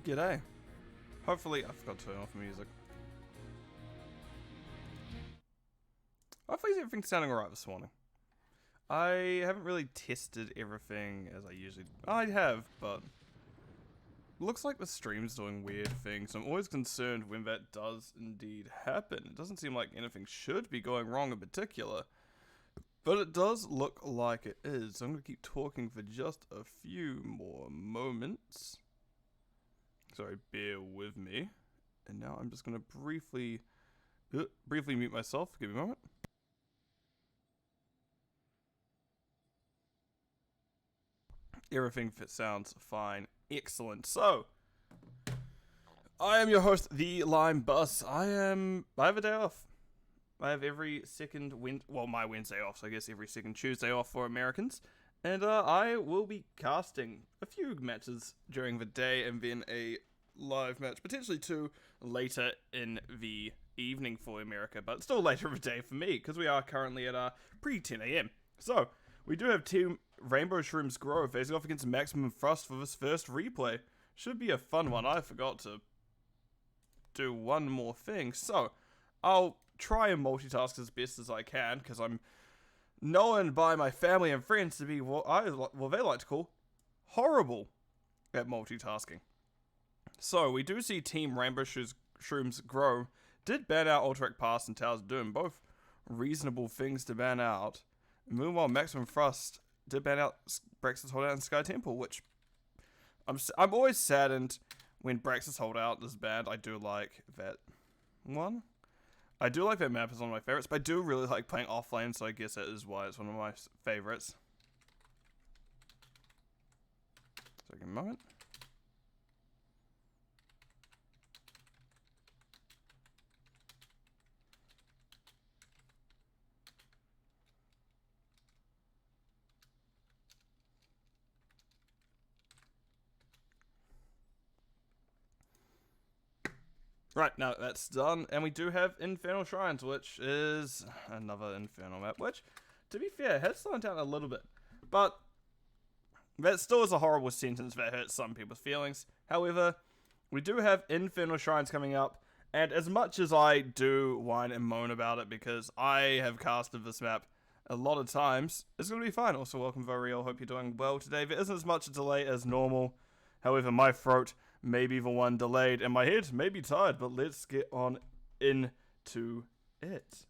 G'day. Hopefully, I forgot to turn off music. Hopefully everything's sounding alright this morning. I haven't really tested everything as I usually... I have, but... looks like the stream's doing weird things. I'm always concerned when that does indeed happen. It doesn't seem like anything should be going wrong in particular. But it does look like it is. I'm going to keep talking for just a few more moments. Sorry, bear with me. And now I'm just going to briefly mute myself. Give me a moment. Everything sounds fine. Excellent. So, I am your host, the Lime Bus. I have a day off. I have every second my Wednesday off, so I guess every second Tuesday off for Americans. And I will be casting a few matches during the day and then a live match, potentially two, later in the evening for America, but still later in the day for me, because we are currently at pre-10 AM. So, we do have Team Rainbow Shrooms Grow facing off against Maximum Thrust for this first replay. Should be a fun one. I forgot to do one more thing, so I'll try and multitask as best as I can, because I'm known by my family and friends to be what they like to call horrible at multitasking. So, we do see Team Rainbow Shrooms Grow did ban out Ultrac Pass and Towers of Doom, both reasonable things to ban out. Meanwhile, Maximum Thrust did ban out Brax's Holdout and Sky Temple, which I'm always saddened when Brax's Holdout is banned. I do like that one. I do like that map, it's one of my favorites, but I do really like playing offlane, so I guess that is why it's one of my favorites. So give me a moment. Right, now that's done, and we do have Infernal Shrines, which is another Infernal map, which, to be fair, has slowed down a little bit. But that still is a horrible sentence that hurts some people's feelings. However, we do have Infernal Shrines coming up, and as much as I do whine and moan about it, because I have casted this map a lot of times, it's going to be fine. Also, welcome, Variel. Hope you're doing well today. There isn't as much a delay as normal. However, my throat may be the one delayed, and my head may be tired, but let's get on into it.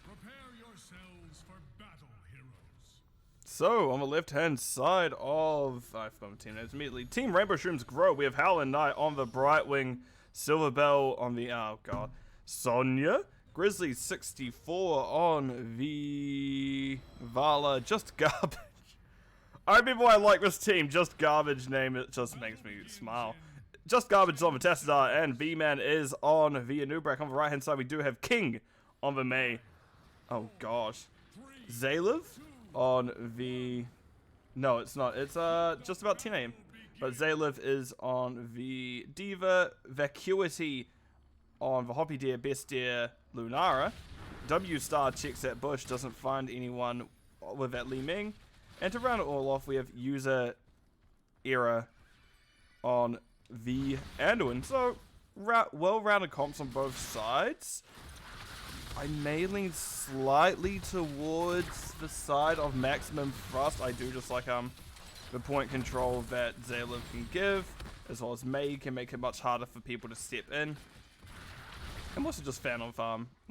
Prepare yourselves for battle, heroes. So, on the left-hand side of... I forgot my team names immediately. Team Rainbow Shrooms Grow. We have Howlin' Knight on the Brightwing, Silverbell on the... oh, God. Sonya. Grizzly 64 on the... Vala. Just garbage. I remember why I like this team. Just Garbage name, it just makes me smile. Just Garbage is on the Tassadar, and V-Man is on the Anubrak. On the right hand side, we do have King on the May. Oh gosh. Zaylev on the... no, it's not. It's just about 10 AM. But Zaylev is on the Diva. Vacuity on the Hoppy Deer, Best Deer, Lunara. W-Star checks that bush, doesn't find anyone with that Li Ming. And to round it all off, we have User Error on the Anduin. So, well-rounded comps on both sides. I may lean slightly towards the side of Maximum Thrust. I do just like the point control that Zaylev can give, as well as May can make it much harder for people to step in. I'm also just a fan of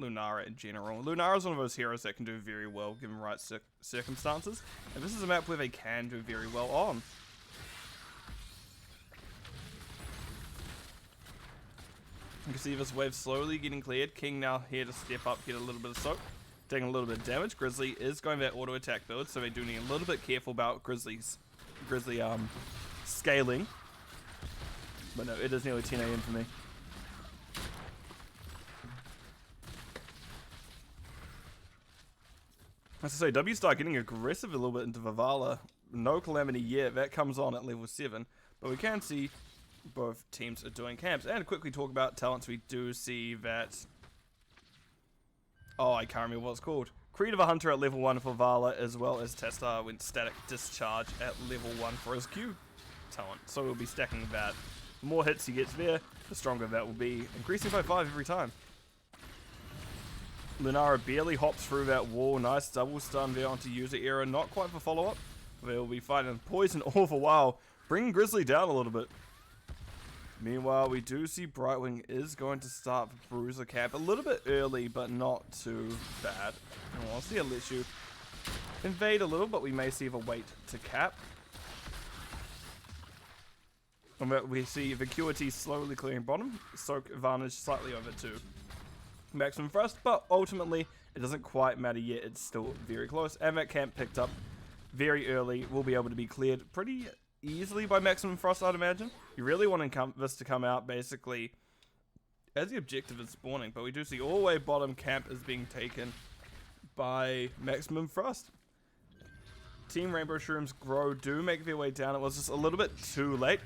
Lunara in general. Lunara is one of those heroes that can do very well given the right circumstances. And this is a map where they can do very well on. You can see this wave slowly getting cleared. King now here to step up, get a little bit of soak. Taking a little bit of damage. Grizzly is going that auto attack build, so they do need a little bit careful about Grizzly scaling. But no, it is nearly 10 AM for me. As I say, W-Star getting aggressive a little bit into Vivala. No Calamity yet. That comes on at level 7. But we can see both teams are doing camps. And quickly talk about talents. We do see that... oh, I can't remember what it's called. Creed of a Hunter at level 1 for Vala, as well as Testar went Static Discharge at level 1 for his Q talent. So we'll be stacking that. The more hits he gets there, the stronger that will be, increasing by 5 every time. Lunara barely hops through that wall. Nice double stun there onto user era. Not quite for follow-up. They'll be fighting Poison all for a while, bringing Grizzly down a little bit. Meanwhile, we do see Brightwing is going to start the Bruiser Cap a little bit early, but not too bad. And we'll see it lets you invade a little, but we may see the wait to cap. And we see Vacuity slowly clearing bottom, Soak advantage slightly over to Maximum Thrust, but ultimately it doesn't quite matter yet, it's still very close. And that camp picked up very early will be able to be cleared pretty easily by Maximum Frost, I'd imagine. You really want this to come out basically as the objective is spawning, but we do see all the way bottom camp is being taken by Maximum Frost. Team Rainbow Shrooms Grow do make their way down. It was just a little bit too late.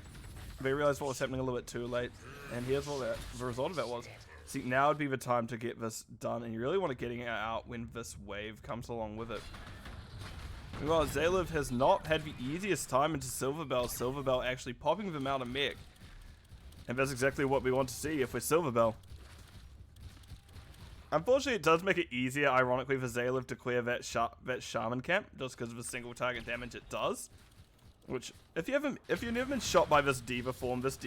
They realized what was happening a little bit too late, and here's what the result of that was. See, now would be the time to get this done, and you really want to get it out when this wave comes along with it. Well, Zalev has not had the easiest time into Silverbell. Silverbell actually popping them out of mech. And that's exactly what we want to see if we're Silverbell. Unfortunately, it does make it easier, ironically, for Zalev to clear that Shaman camp, just because of the single target damage it does. Which, if you've never been shot by this Diva form does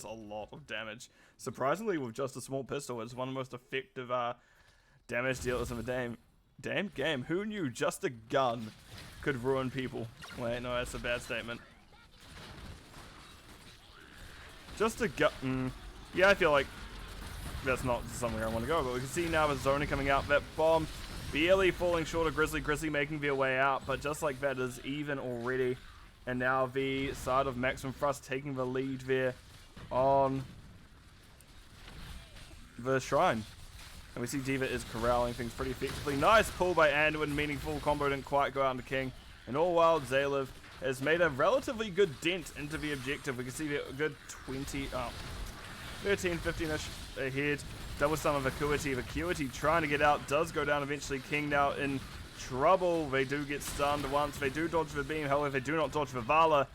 a lot of damage. Surprisingly, with just a small pistol, it's one of the most effective damage dealers in the damn game. Who knew just a gun could ruin people? Wait, no, that's a bad statement. Just a gun. Yeah, I feel like that's not somewhere I want to go, but we can see now with Zona coming out, that bomb barely falling short of Grizzly. Grizzly making their way out, but just like that is even already. And now the side of Maximum Thrust taking the lead there on the Shrine. And we see Diva is corralling things pretty effectively. Nice pull by Anduin, meaningful combo didn't quite go out into King. And all while Zalev has made a relatively good dent into the objective. We can see the good 13, 15-ish ahead. Double stun of Vacuity. Vacuity trying to get out, does go down eventually. King now in trouble. They do get stunned once. They do dodge the beam, however, they do not dodge the Vala.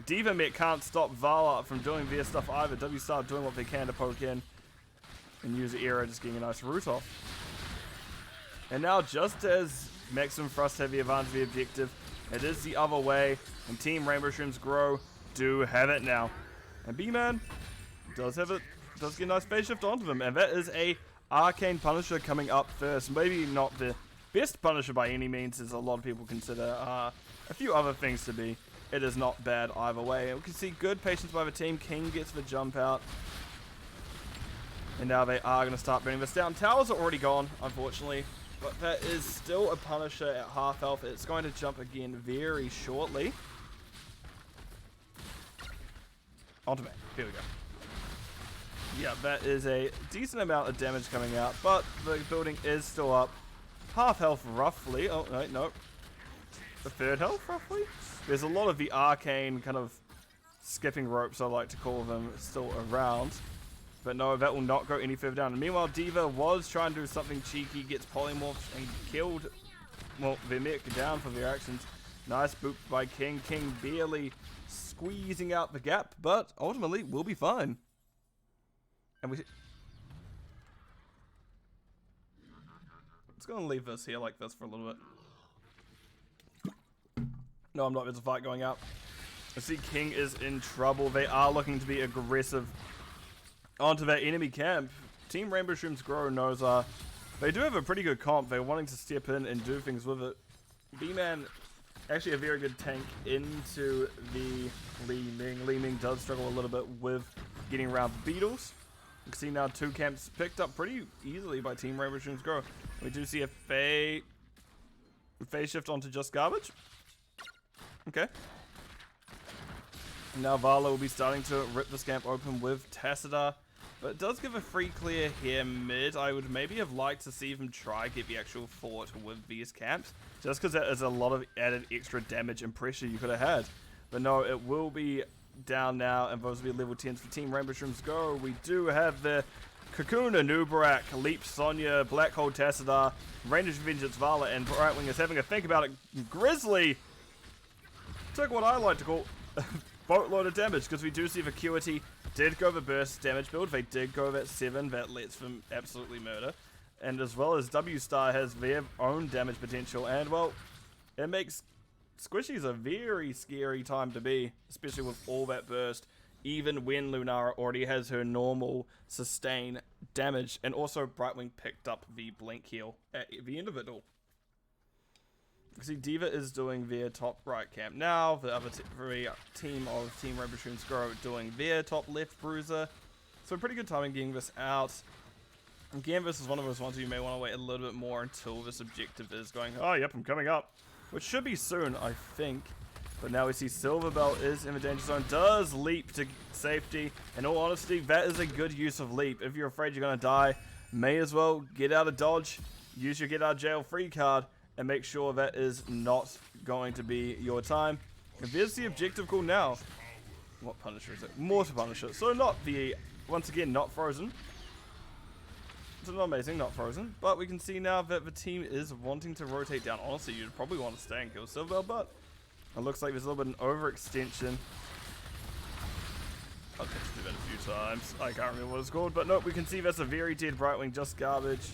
Diva Mech can't stop Vala from doing their stuff either. W-Star doing what they can to poke in. And user era just getting a nice root off. And now, just as Maximum Thrust have the advantage of the objective, it is the other way. And Team Rainbow Shrooms Grow do have it now. And B-Man does have it. Does get a nice phase shift onto them. And that is a Arcane Punisher coming up first. Maybe not the best Punisher by any means, as a lot of people consider a few other things to be. It is not bad either way. And we can see good patience by the team. King gets the jump out. And now they are going to start bringing this down. Towers are already gone, unfortunately. But that is still a Punisher at half health. It's going to jump again very shortly. Ultimate. Here we go. Yeah, that is a decent amount of damage coming out. But the building is still up. Half health roughly. Oh, no. The third health roughly? There's a lot of the arcane kind of skipping ropes, I like to call them, still around. But no, that will not go any further down. And meanwhile, Diva was trying to do something cheeky, gets polymorphed and killed, well, their mech down for their actions. Nice boop by King. King barely squeezing out the gap, but ultimately will be fine. And we... It's going to leave this here like this for a little bit. No, I'm not. There's a fight going out. I see King is in trouble. They are looking to be aggressive onto that enemy camp. Team Rainbow Shrooms Grow knows they do have a pretty good comp. They're wanting to step in and do things with it. B-Man, actually a very good tank into the Li Ming. Li Ming does struggle a little bit with getting around the beetles. You can see now 2 camps picked up pretty easily by Team Rainbow Shrooms Grow. We do see a phase shift onto just garbage. Okay. Now Vala will be starting to rip this camp open with Tassadar. But it does give a free clear here mid. I would maybe have liked to see them try get the actual fort with these camps. Just because that is a lot of added extra damage and pressure you could have had. But no, it will be down now. And those will be level 10s for Team Rainbow Shrooms Go. We do have the Cocoon, Anubarak, Leap, Sonya, Black Hole, Tassadar, Ranger's Vengeance, Vala, and Brightwing is having a think about it. Grizzly took what I like to call a boatload of damage, because we do see Vacuity did go the burst damage build. They did go that 7 that lets them absolutely murder. And as well as W-Star has their own damage potential, and well, it makes Squishies a very scary time to be, especially with all that burst, even when Lunara already has her normal sustain damage. And also Brightwing picked up the blink heal at the end of it all. See, Diva is doing their top right camp now, the other team of Team Rainbow Shrooms Grow doing their top left bruiser. So pretty good timing getting this out. Again, this is one of those ones you may want to wait a little bit more until this objective is going, oh yep, I'm coming up. Which should be soon, I think. But now we see Silverbell is in the danger zone, does leap to safety. In all honesty, that is a good use of leap. If you're afraid you're going to die, may as well get out of dodge, use your get out of jail free card, and make sure that is not going to be your time. And there's the objective call now. What Punisher is it? Mortar Punisher. So not the, once again, not frozen. It's not amazing, not frozen. But we can see now that the team is wanting to rotate down. Honestly, you'd probably want to stay and kill Silverbell, but it looks like there's a little bit of an overextension. I've had to do that a few times. I can't remember what it's called. But nope, we can see that's a very dead Brightwing, just garbage.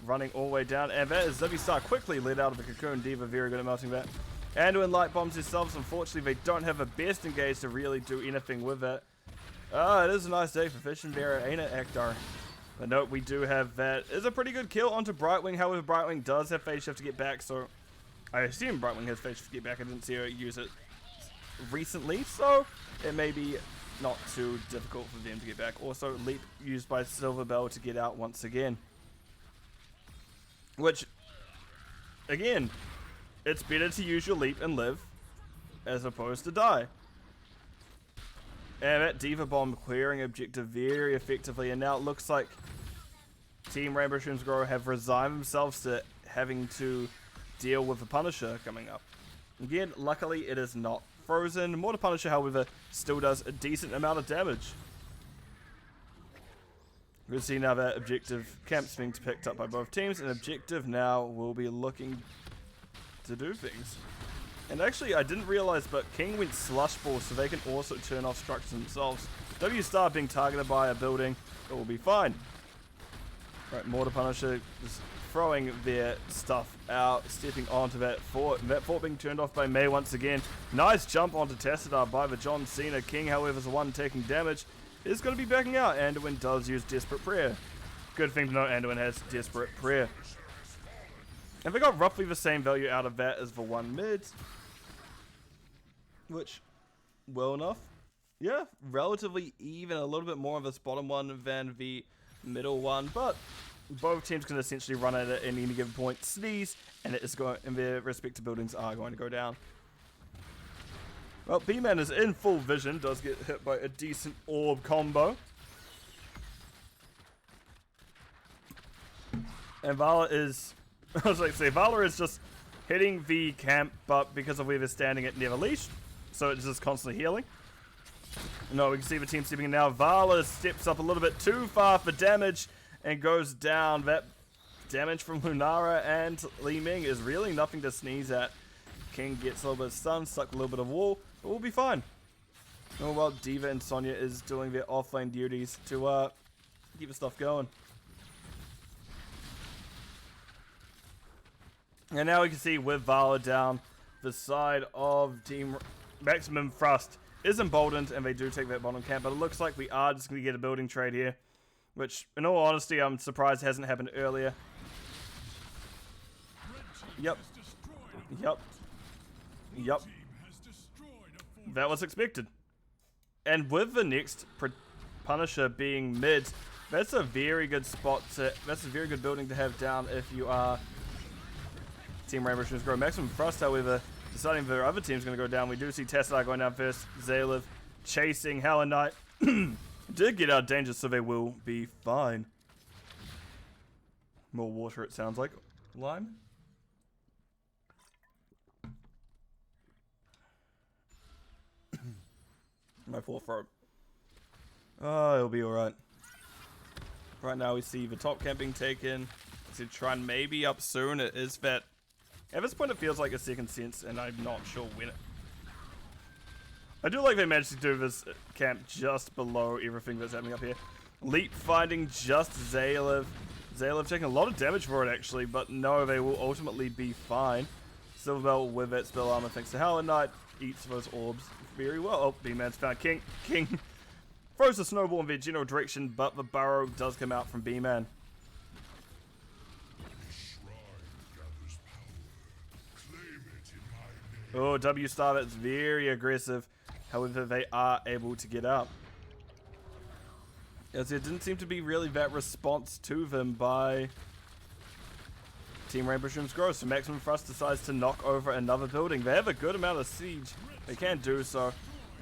Running all the way down. And that is W-Star quickly led out of the Cocoon. Diva very good at melting that. Anduin light bombs themselves. Unfortunately, they don't have the best engage to really do anything with it. It is a nice day for Fish and Bear, ain't it, Ekdar? But note, we do have that. It's a pretty good kill onto Brightwing. However, Brightwing does have phase shift to get back, so I assume Brightwing has phase shift to get back. I didn't see her use it recently, so it may be not too difficult for them to get back. Also, leap used by Silverbell to get out once again. Which, again, it's better to use your leap and live as opposed to die. And that Diva Bomb clearing objective very effectively, and now it looks like Team Rainbow Shrooms Grow have resigned themselves to having to deal with the Punisher coming up. Again, luckily it is not frozen. Mortar Punisher, however, still does a decent amount of damage. We'll see now that objective camp's being picked up by both teams, and objective now will be looking to do things. And actually, I didn't realize, but King went Slush Ball, so they can also turn off structures themselves. W-Star being targeted by a building, it will be fine. Right, Mortar Punisher is throwing their stuff out, stepping onto that fort. That fort being turned off by May once again. Nice jump onto Tassadar by the John Cena. King, however, is the one taking damage. Is going to be backing out. Anduin does use Desperate Prayer. Good thing to know, Anduin has Desperate Prayer. And they got roughly the same value out of that as the one mid. Which, well enough. Yeah, relatively even. A little bit more of this bottom one than the middle one. But both teams can essentially run at it at any given point. Sneeze, and it is going, and their respective buildings are going to go down. Well, B-Man is in full vision, does get hit by a decent orb combo. And Vala is, I was like to say, Vala is just hitting the camp, but because of where they're standing, it never leashed. So it's just constantly healing. No, we can see the team stepping in now. Vala steps up a little bit too far for damage and goes down. That damage from Lunara and Li Ming is really nothing to sneeze at. King gets a little bit of stun, stuck a little bit of wall, but we'll be fine. Oh well, Diva and Sonya is doing their offlane duties to keep the stuff going. And now we can see with Vala down, the side of Team Maximum Thrust is emboldened, and they do take that bottom camp, but it looks like we are just going to get a building trade here, which, in all honesty, I'm surprised hasn't happened earlier. Yep. Yep. Yep. That was expected. And with the next Punisher being mid, that's a very good spot to, that's a very good building to have down if you are Team Rainbow Shrooms Grow. Maximum Thrust, however, deciding their other team's going to go down. We do see Tesla going down first. Zaylev chasing Hell and Knight. Did get out of danger, so they will be fine. More water, it sounds like. Lime? My poor throat. Oh, it'll be alright. Right now we see the top camp being taken. To try and maybe up soon. It is that at this point it feels like a second sense, and I'm not sure when it. I do like they managed to do this camp just below everything that's happening up here. Leap finding just Zalev. Zalev taking a lot of damage for it actually, but no, they will ultimately be fine. Silverbell with that spell armor thanks to Howler Knight eats those orbs very well. Oh, B-Man's found King. King throws the snowball in their general direction, but the burrow does come out from B-Man. Oh, W Star, that's very aggressive. However, they are able to get up. As there didn't seem to be really that response to them by Team Rainbow Shrooms Grow. So Maximum Thrust decides to knock over another building. They have a good amount of siege. They can do so.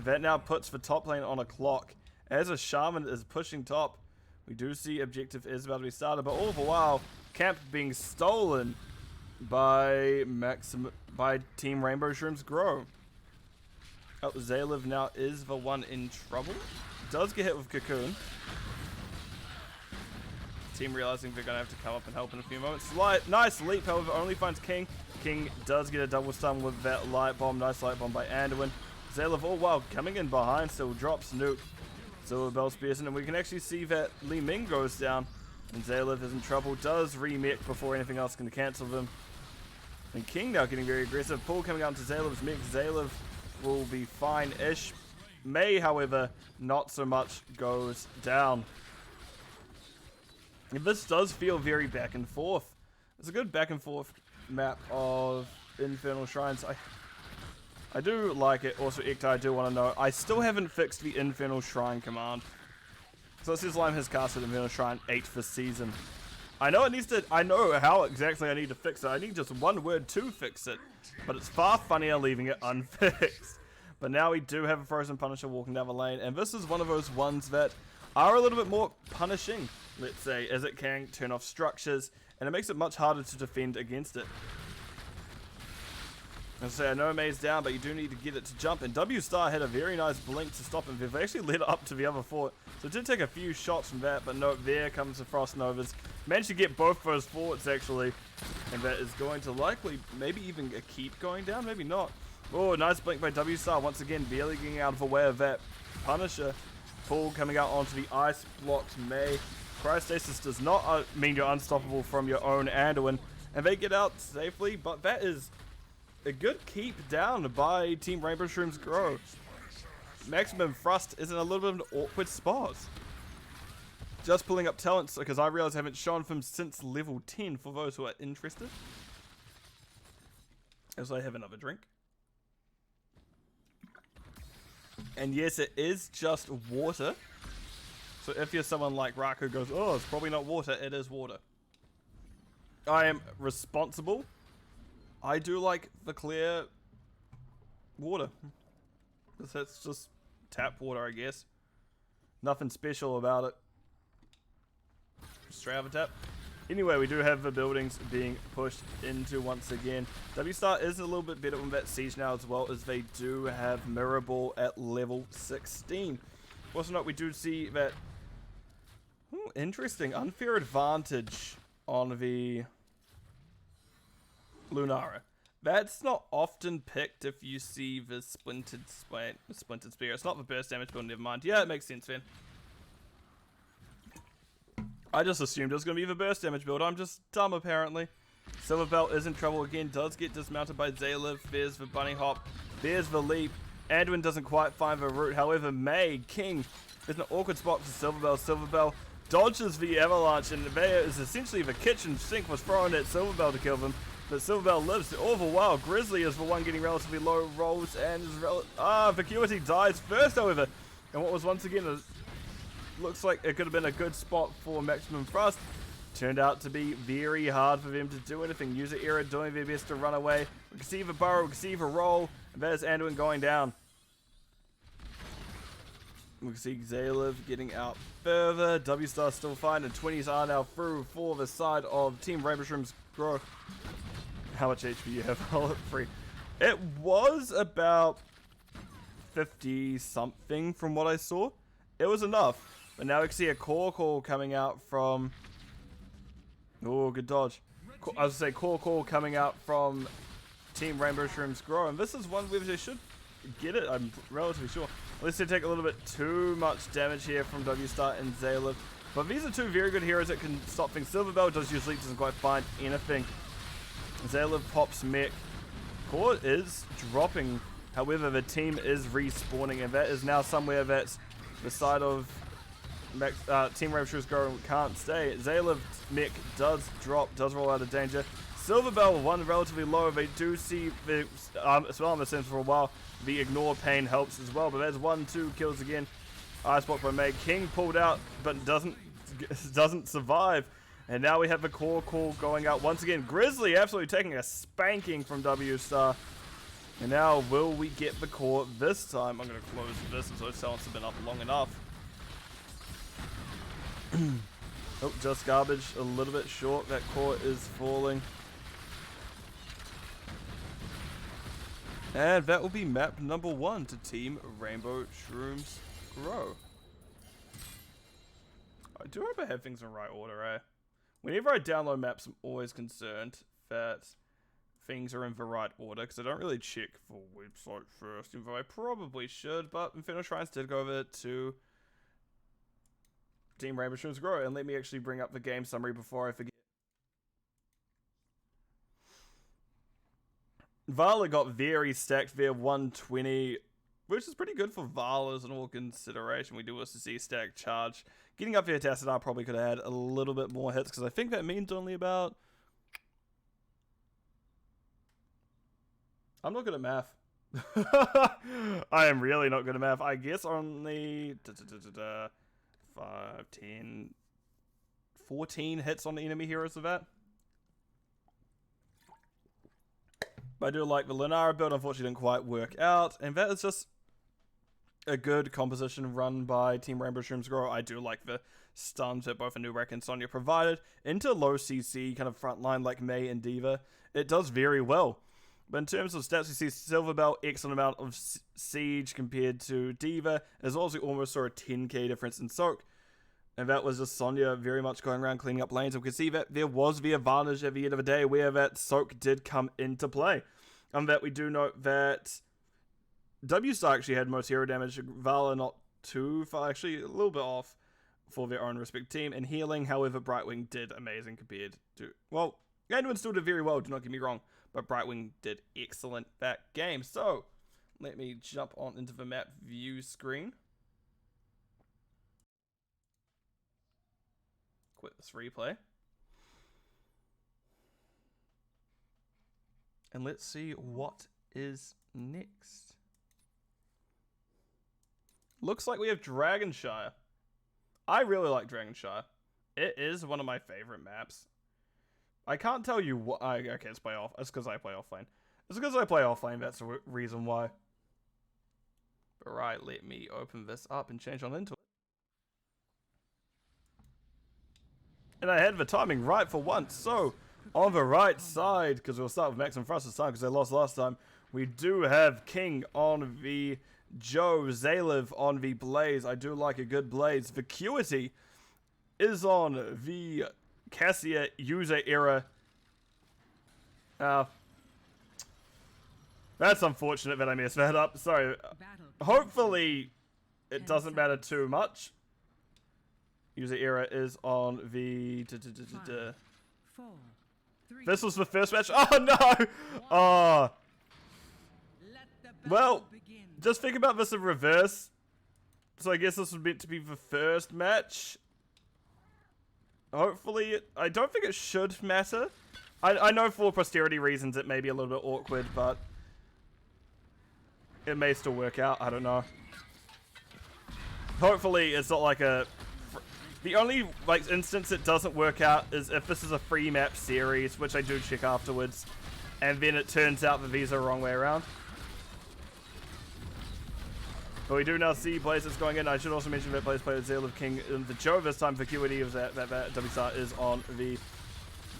That now puts the top lane on a clock. As a Shaman is pushing top, we do see objective is about to be started. But all the while, camp being stolen by Team Rainbow Shrooms Grow. Oh, Zalev now is the one in trouble. Does get hit with Cocoon. Team realizing they're going to have to come up and help in a few moments. Nice leap, however, only finds King. King does get a double stun with that light bomb. Nice light bomb by Anduin. Zalev, all while coming in behind, still drops nuke. Silverbell spears in, and we can actually see that Li Ming goes down. And Zalev is in trouble. Does remech before anything else can cancel them. And King now getting very aggressive. Pull coming out into Zalev's mech. Zalev will be fine-ish. May, however, not so much goes down. And this does feel very back and forth. It's a good back and forth map of Infernal Shrines. I do like it. Also, Ekta, I do want to know. I still haven't fixed the Infernal Shrine command. So it says Lime has casted Infernal Shrine 8 this season. I know it needs to. I know how exactly I need to fix it. I need just one word to fix it. But it's far funnier leaving it unfixed. But now we do have a Frozen Punisher walking down the lane. And this is one of those ones that are a little bit more punishing, let's say, as it can turn off structures. And it makes it much harder to defend against it. And so I know May's down, but you do need to get it to jump. And W Star had a very nice blink to stop him. They've actually led up to the other fort. So it did take a few shots from that, but no, there comes the Frost Novas. Managed to get both those forts actually. And that is going to likely, maybe even keep going down, maybe not. Oh, nice blink by W Star. Once again, barely getting out of the way of that Punisher. Pull coming out onto the ice blocked May. Cryostasis does not mean you're unstoppable from your own Anduin. And they get out safely, but that is a good keep down by Team Rainbow Shrooms Grow. Maximum Thrust is in a little bit of an awkward spot. Just pulling up talents because I realize I haven't shown them since level 10 for those who are interested. As I have another drink. And yes, it is just water. So if you're someone like Raku who goes, oh, it's probably not water, it is water. I am responsible. I do like the clear water. That's just tap water, I guess. Nothing special about it. Straight out of a tap. Anyway, we do have the buildings being pushed into once again. W-Star is a little bit better on that siege now, as well as they do have Mirror Ball at level 16. Also note, we do see that interesting unfair advantage on the Lunara. That's not often picked if you see the Splintered Spear. It's not the burst damage build, never mind. Yeah, it makes sense, man. I just assumed it was going to be the burst damage build. I'm just dumb, apparently. Silverbell is in trouble again. Does get dismounted by Zalev. There's the bunny hop. There's the leap. Anduin doesn't quite find the route. However, May, King, is an awkward spot for Silverbell. Silverbell dodges the avalanche, and there is essentially the kitchen sink was thrown at Silverbell to kill them. But Silverbell lives all the while. Grizzly is the one getting relatively low rolls, and is Vacuity dies first, however. And what was once again looks like it could have been a good spot for Maximum Thrust. Turned out to be very hard for them to do anything. User Era doing their best to run away. We can see the burrow, we can see the roll, and there's Anduin going down. We can see Zalev getting out further. W-Star still fine, and 20s are now through for the side of Team Rainbow Shrooms Grow. How much HP you have? I'll look free. It was about 50 something from what I saw. It was enough. But now we can see a core call coming out from... Oh, good dodge. I was going to say core call coming out from Team Rainbow Shrooms Grow. And this is one where they should get it, I'm relatively sure. Unless they take a little bit too much damage here from W-Star and Zaylev. But these are two very good heroes that can stop things. Silverbell usually doesn't quite find anything. Zaylev pops mech. Core is dropping. However, the team is respawning. And that is now somewhere that's the side of Team Rainbow Shrooms Grow can't stay. Zaylev mech does drop, does roll out of danger. Silverbell, one relatively low. They do see the spell on the sense for a while. The ignore pain helps as well, but there's 1-2 kills again. Icebox by May. King pulled out, but doesn't survive. And now we have the core call going out once again. Grizzly absolutely taking a spanking from W-Star. And now will we get the core this time? I'm going to close this as those silence have been up long enough. Oh, just garbage, a little bit short. That core is falling. And that will be map number 1 to Team Rainbow Shrooms Grow. I do hope I have things in the right order, eh? Whenever I download maps, I'm always concerned that things are in the right order, because I don't really check for website first, even though I probably should, but Infernal Shrines did go over to Team Rainbow Shrooms Grow, and let me actually bring up the game summary before I forget. Vala got very stacked there, 120, which is pretty good for Vala's in all consideration. We do also see stack charge. Getting up there to Tassadar probably could have had a little bit more hits, because I think that means only about... I'm not good at math. I am really not good at math. I guess only 5, 10, 14 hits on the enemy heroes of that. But I do like the Lunara build. Unfortunately, didn't quite work out. And that is just a good composition run by Team Rainbow Shrooms Grow. I do like the stuns that both Anubrak and Sonya provided into low CC kind of frontline like May and Diva. It does very well. But in terms of stats, we see Silverbell, excellent amount of siege compared to Diva, as well as we almost saw a 10k difference in Soak. And that was just Sonya very much going around cleaning up lanes. And we can see that there was the advantage at the end of the day where that Soak did come into play. And that we do note that W-Star actually had most hero damage. Vala not too far, actually a little bit off for their own respective team. And healing, however, Brightwing did amazing compared to... Well, Anduin still did very well, do not get me wrong. But Brightwing did excellent that game. So, let me jump on into the map view screen. Quit this replay. And let's see what is next. Looks like we have Dragonshire. I really like Dragonshire. It is one of my favorite maps. I can't tell you what... okay, let's play off. It's because I play offlane. It's because I play offlane. That's the reason why. But right, let me open this up and change on into it. And I had the timing right for once. So, on the right side, because we'll start with Max and Frost this time because they lost last time, we do have King on the Joe, Zaylev on the Blaze. I do like a good Blaze. Vacuity is on the Cassia user era. That's unfortunate that I messed that up. Sorry. Hopefully, it doesn't matter too much. User era is on the... This was the first match. Oh, no! Oh. Well, just think about this in reverse. So I guess this was meant to be the first match. Hopefully, I don't think it should matter. I know for posterity reasons it may be a little bit awkward, but it may still work out. I don't know. Hopefully, it's not like a... The only instance it doesn't work out is if this is a free map series, which I do check afterwards, and then it turns out that these are the wrong way around. But we do now see Blazers going in. I should also mention that Blaze played Zaylev King in the Joe this time. Vacuity of that W-Star is on the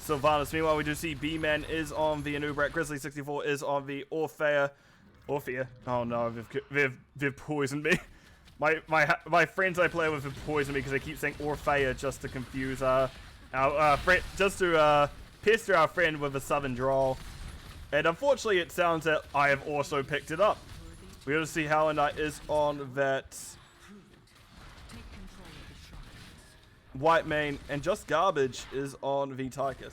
Sylvanas. Meanwhile, we do see B-Man is on the Anubrak. Grizzly 64 is on the Orphea. Oh no, they've poisoned me. My friends I play with have poisoned me because they keep saying Orfea just to confuse our friend, just to pester our friend with a southern drawl. And unfortunately, it sounds that I have also picked it up. We got to see how Knight is on that white main, and just garbage is on the Tychus.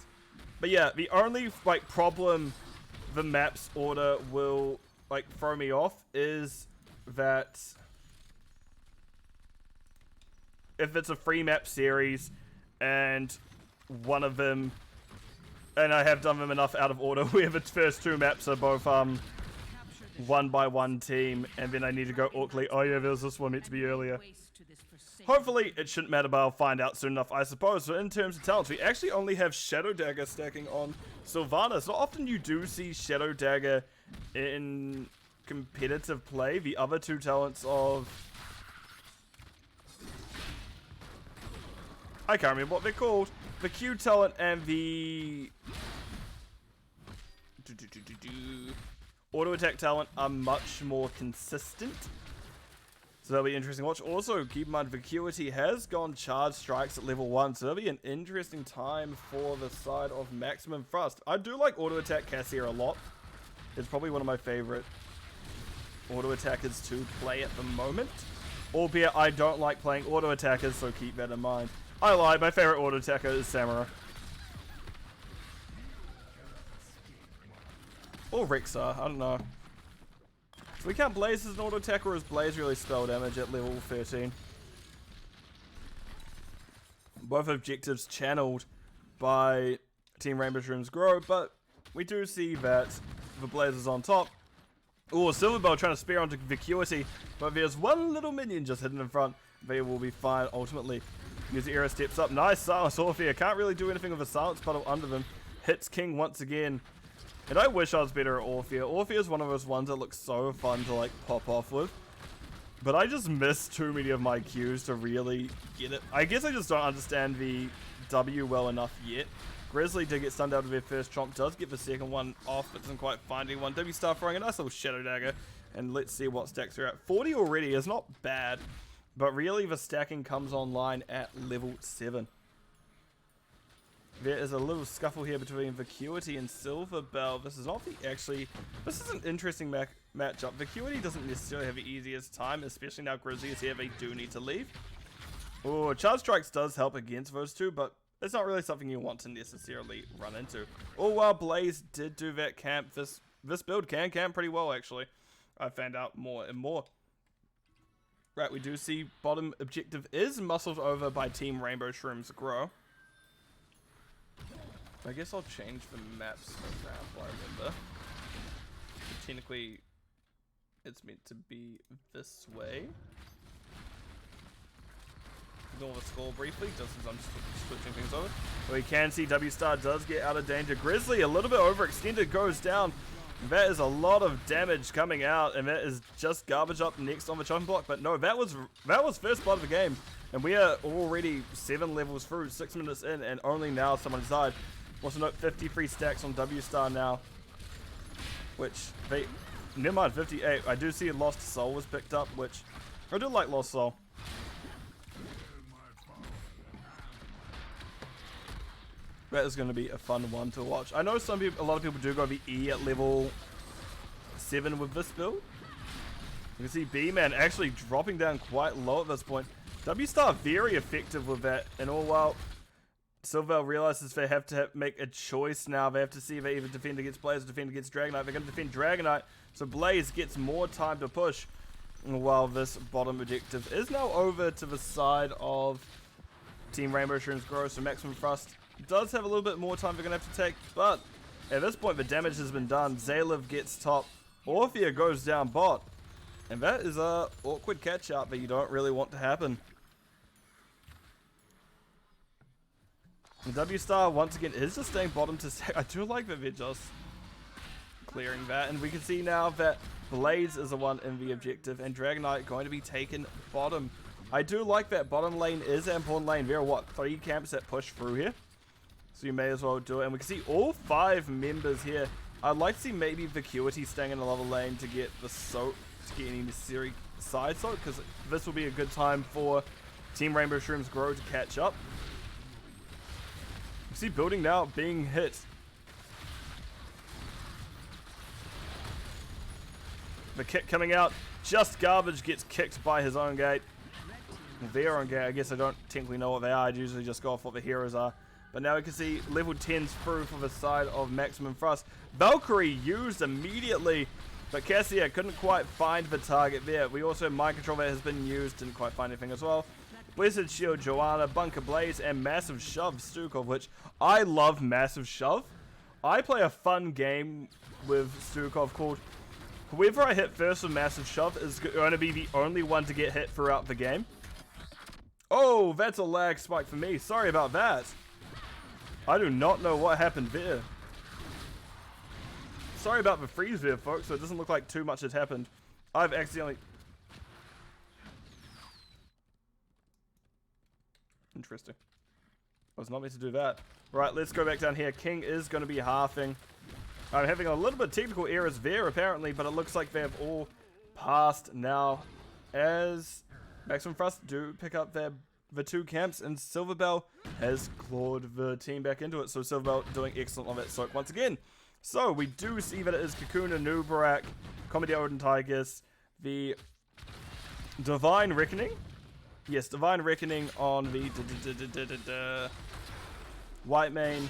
But yeah, the only like problem the map's order will like throw me off is that if it's a free map series and one of them, and I have done them enough out of order, where the first two maps are both one by one team, and then I need to go awkwardly, oh yeah, there's this one meant to be earlier. Hopefully it shouldn't matter, but I'll find out soon enough, I suppose. So in terms of talents, we actually only have Shadow Dagger stacking on Sylvanas. So often you do see Shadow Dagger in competitive play. The other two talents of... I can't remember what they're called. The Q talent and the... auto attack talent are much more consistent. So that'll be interesting to watch. Also, keep in mind, Vacuity has gone charge strikes at level 1, so that'll be an interesting time for the side of Maximum Thrust. I do like auto attack Cassier a lot. It's probably one of my favorite auto attackers to play at the moment. Albeit, I don't like playing auto attackers, so keep that in mind. I lied, my favorite auto attacker is Samura. Or Rexar, I don't know. So we count Blaze as an auto attacker, or is Blaze really spell damage at level 13? Both objectives channeled by Team Rainbow Shrooms Grow, but we do see that the Blaze is on top. Oh, Silverbell trying to spear onto Vacuity, but there's one little minion just hidden in front. They will be fine ultimately. User Era steps up. Nice silence. Orphea can't really do anything with a silence puddle under them. Hits King once again. And I wish I was better at Orphea. Orphea is one of those ones that looks so fun to like pop off with. But I just miss too many of my Qs to really get it. I guess I just don't understand the W well enough yet. Grizzly did get stunned out of their first chomp. Does get the second one off, but doesn't quite find anyone. W Star throwing a nice little Shadow Dagger. And let's see what stacks are at. 40 already is not bad. But really the stacking comes online at level 7. There is a little scuffle here between Vacuity and Silverbell. This is not the actually... This is an interesting matchup. Vacuity doesn't necessarily have the easiest time, especially now Grizzly is here. They do need to leave. Oh, Charge Strikes does help against those two, but it's not really something you want to necessarily run into. Oh, while Blaze did do that camp, this build can camp pretty well, actually. I found out more and more. Right, we do see bottom objective is muscled over by Team Rainbow Shrooms Grow. I guess I'll change the maps around while I remember. Technically, it's meant to be this way. Ignore the score briefly, just as I'm switching things over. But we can see W Star does get out of danger. Grizzly, a little bit overextended, goes down. That is a lot of damage coming out, and that is just garbage up next on the chopping block. But no, that was first blood of the game, and we are already 7 levels through, 6 minutes in, and only now someone died. Also note 53 stacks on W Star now, which they never mind 58. I do see Lost Soul was picked up, which I do like Lost Soul. That is going to be a fun one to watch. I know a lot of people do go the E at level 7 with this build. You can see B-Man actually dropping down quite low at this point. W-Star very effective with that, and all while Silverbell realizes they have to make a choice now. They have to see if they either defend against Blaze or defend against Dragonite. They're going to defend Dragonite, so Blaze gets more time to push. While this bottom objective is now over to the side of Team Rainbow Shrooms Grow, so Maximum Thrust does have a little bit more time they're going to have to take, but at this point the damage has been done. Zalev gets top, Orphea goes down bot, and that is a awkward catch out that you don't really want to happen. And W Star once again is just staying bottom to stack. I do like that they're just clearing that, and we can see now that Blaze is the one in the objective, and Dragonite going to be taken bottom. I do like that bottom lane is an important lane. There are what, 3 camps that push through here, so you may as well do it. And we can see all 5 members here. I'd like to see maybe Vacuity staying in another lane to get the soap, to get any necessary side so, because this will be a good time for Team Rainbow Shrooms Grow to catch up. You see building now being hit. The kick coming out, just garbage, gets kicked by his own gate. Well, their own gate, I guess I don't technically know what they are. I usually just go off what the heroes are. But now we can see level 10's through for the side of Maximum Thrust. Valkyrie used immediately, but Cassia couldn't quite find the target there. We also have Mind Control that has been used, didn't quite find anything as well. Blizzard Shield, Joanna, Bunker Blaze, and Massive Shove, Stukov, which I love Massive Shove. I play a fun game with Stukov called whoever I hit first with Massive Shove is going to be the only one to get hit throughout the game. Oh, that's a lag spike for me. Sorry about that. I do not know what happened there. Sorry about the freeze there, folks. So it doesn't look like too much has happened. I've accidentally... Interesting. I was not meant to do that. Right, let's go back down here. King is going to be halving. I'm having a little bit of technical errors there, apparently, but it looks like they have all passed now as Maximum Thrust do pick up the two camps, and Silverbell has clawed the team back into it. So Silverbell doing excellent on that soak once again. So we do see that it is Kakuna, Nubarak, Comedy Odin Tigers, the Divine Reckoning. Yes, Divine Reckoning on the White Mane,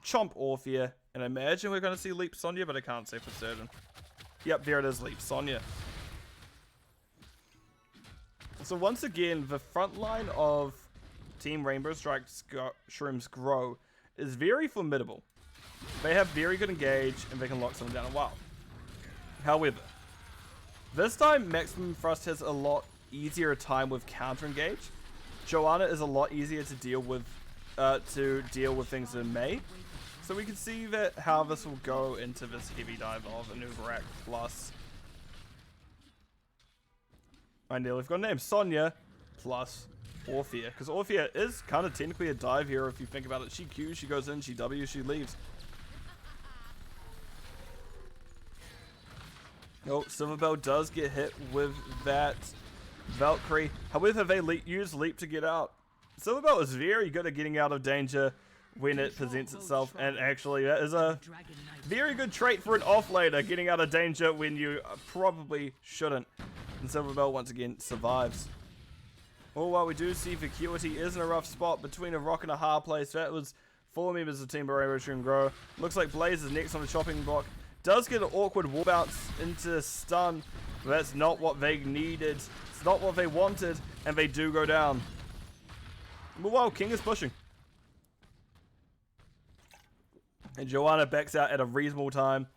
Chomp Orphea, and I imagine we're going to see Leap Sonya, but I can't say for certain. Yep, there it is, Leap Sonya. So once again, the front line of Team Rainbow Strike Shrooms Grow is very formidable. They have very good engage, and they can lock someone down a while. However, this time Maximum Thrust has a lot easier time with counter engage. Joanna is a lot easier to deal with things in May. So we can see that how this will go into this heavy dive of Anubarak plus... I nearly forgot the name. Sonya plus Orphea. Because Orphea is kind of technically a dive hero if you think about it. She Qs, she goes in, she Ws, she leaves. Oh, Silverbell does get hit with that Valkyrie. However, they use Leap to get out. Silverbell is very good at getting out of danger when it presents itself, and actually that is a very good trait for an offlaner, getting out of danger when you probably shouldn't. And Silverbell once again survives. All while we do see Vacuity is in a rough spot between a rock and a hard place. That was 4 members of Team Rainbow Shrooms Grow. Looks like Blaze is next on the chopping block. Does get an awkward wall bounce into stun, but that's not what they needed. It's not what they wanted, and they do go down. But wow, King is pushing. And Joanna backs out at a reasonable time.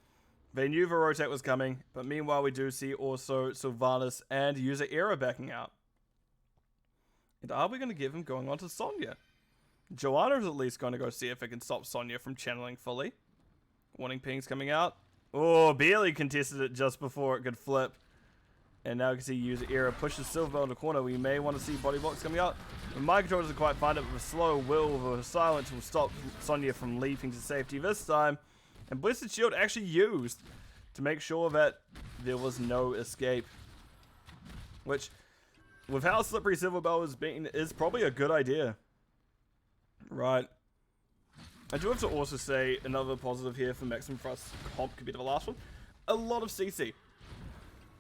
They knew the rotate was coming, but meanwhile we do see also Sylvanas and User Era backing out. And are we going to give him going on to Sonya? Joanna is at least going to go see if it can stop Sonya from channeling fully. Warning pings coming out. Oh, barely contested it just before it could flip. And now you can see User Era pushes Silverbell in the corner. We may want to see body blocks coming out. The Mind Control doesn't quite find it, but the slow will, the silence will stop Sonya from leaping to safety this time. And Blizzard Shield actually used to make sure that there was no escape. Which, with how slippery Silverbell has been, is probably a good idea. Right. I do have to also say another positive here for Maximum Thrust comp compared to the last one. A lot of CC.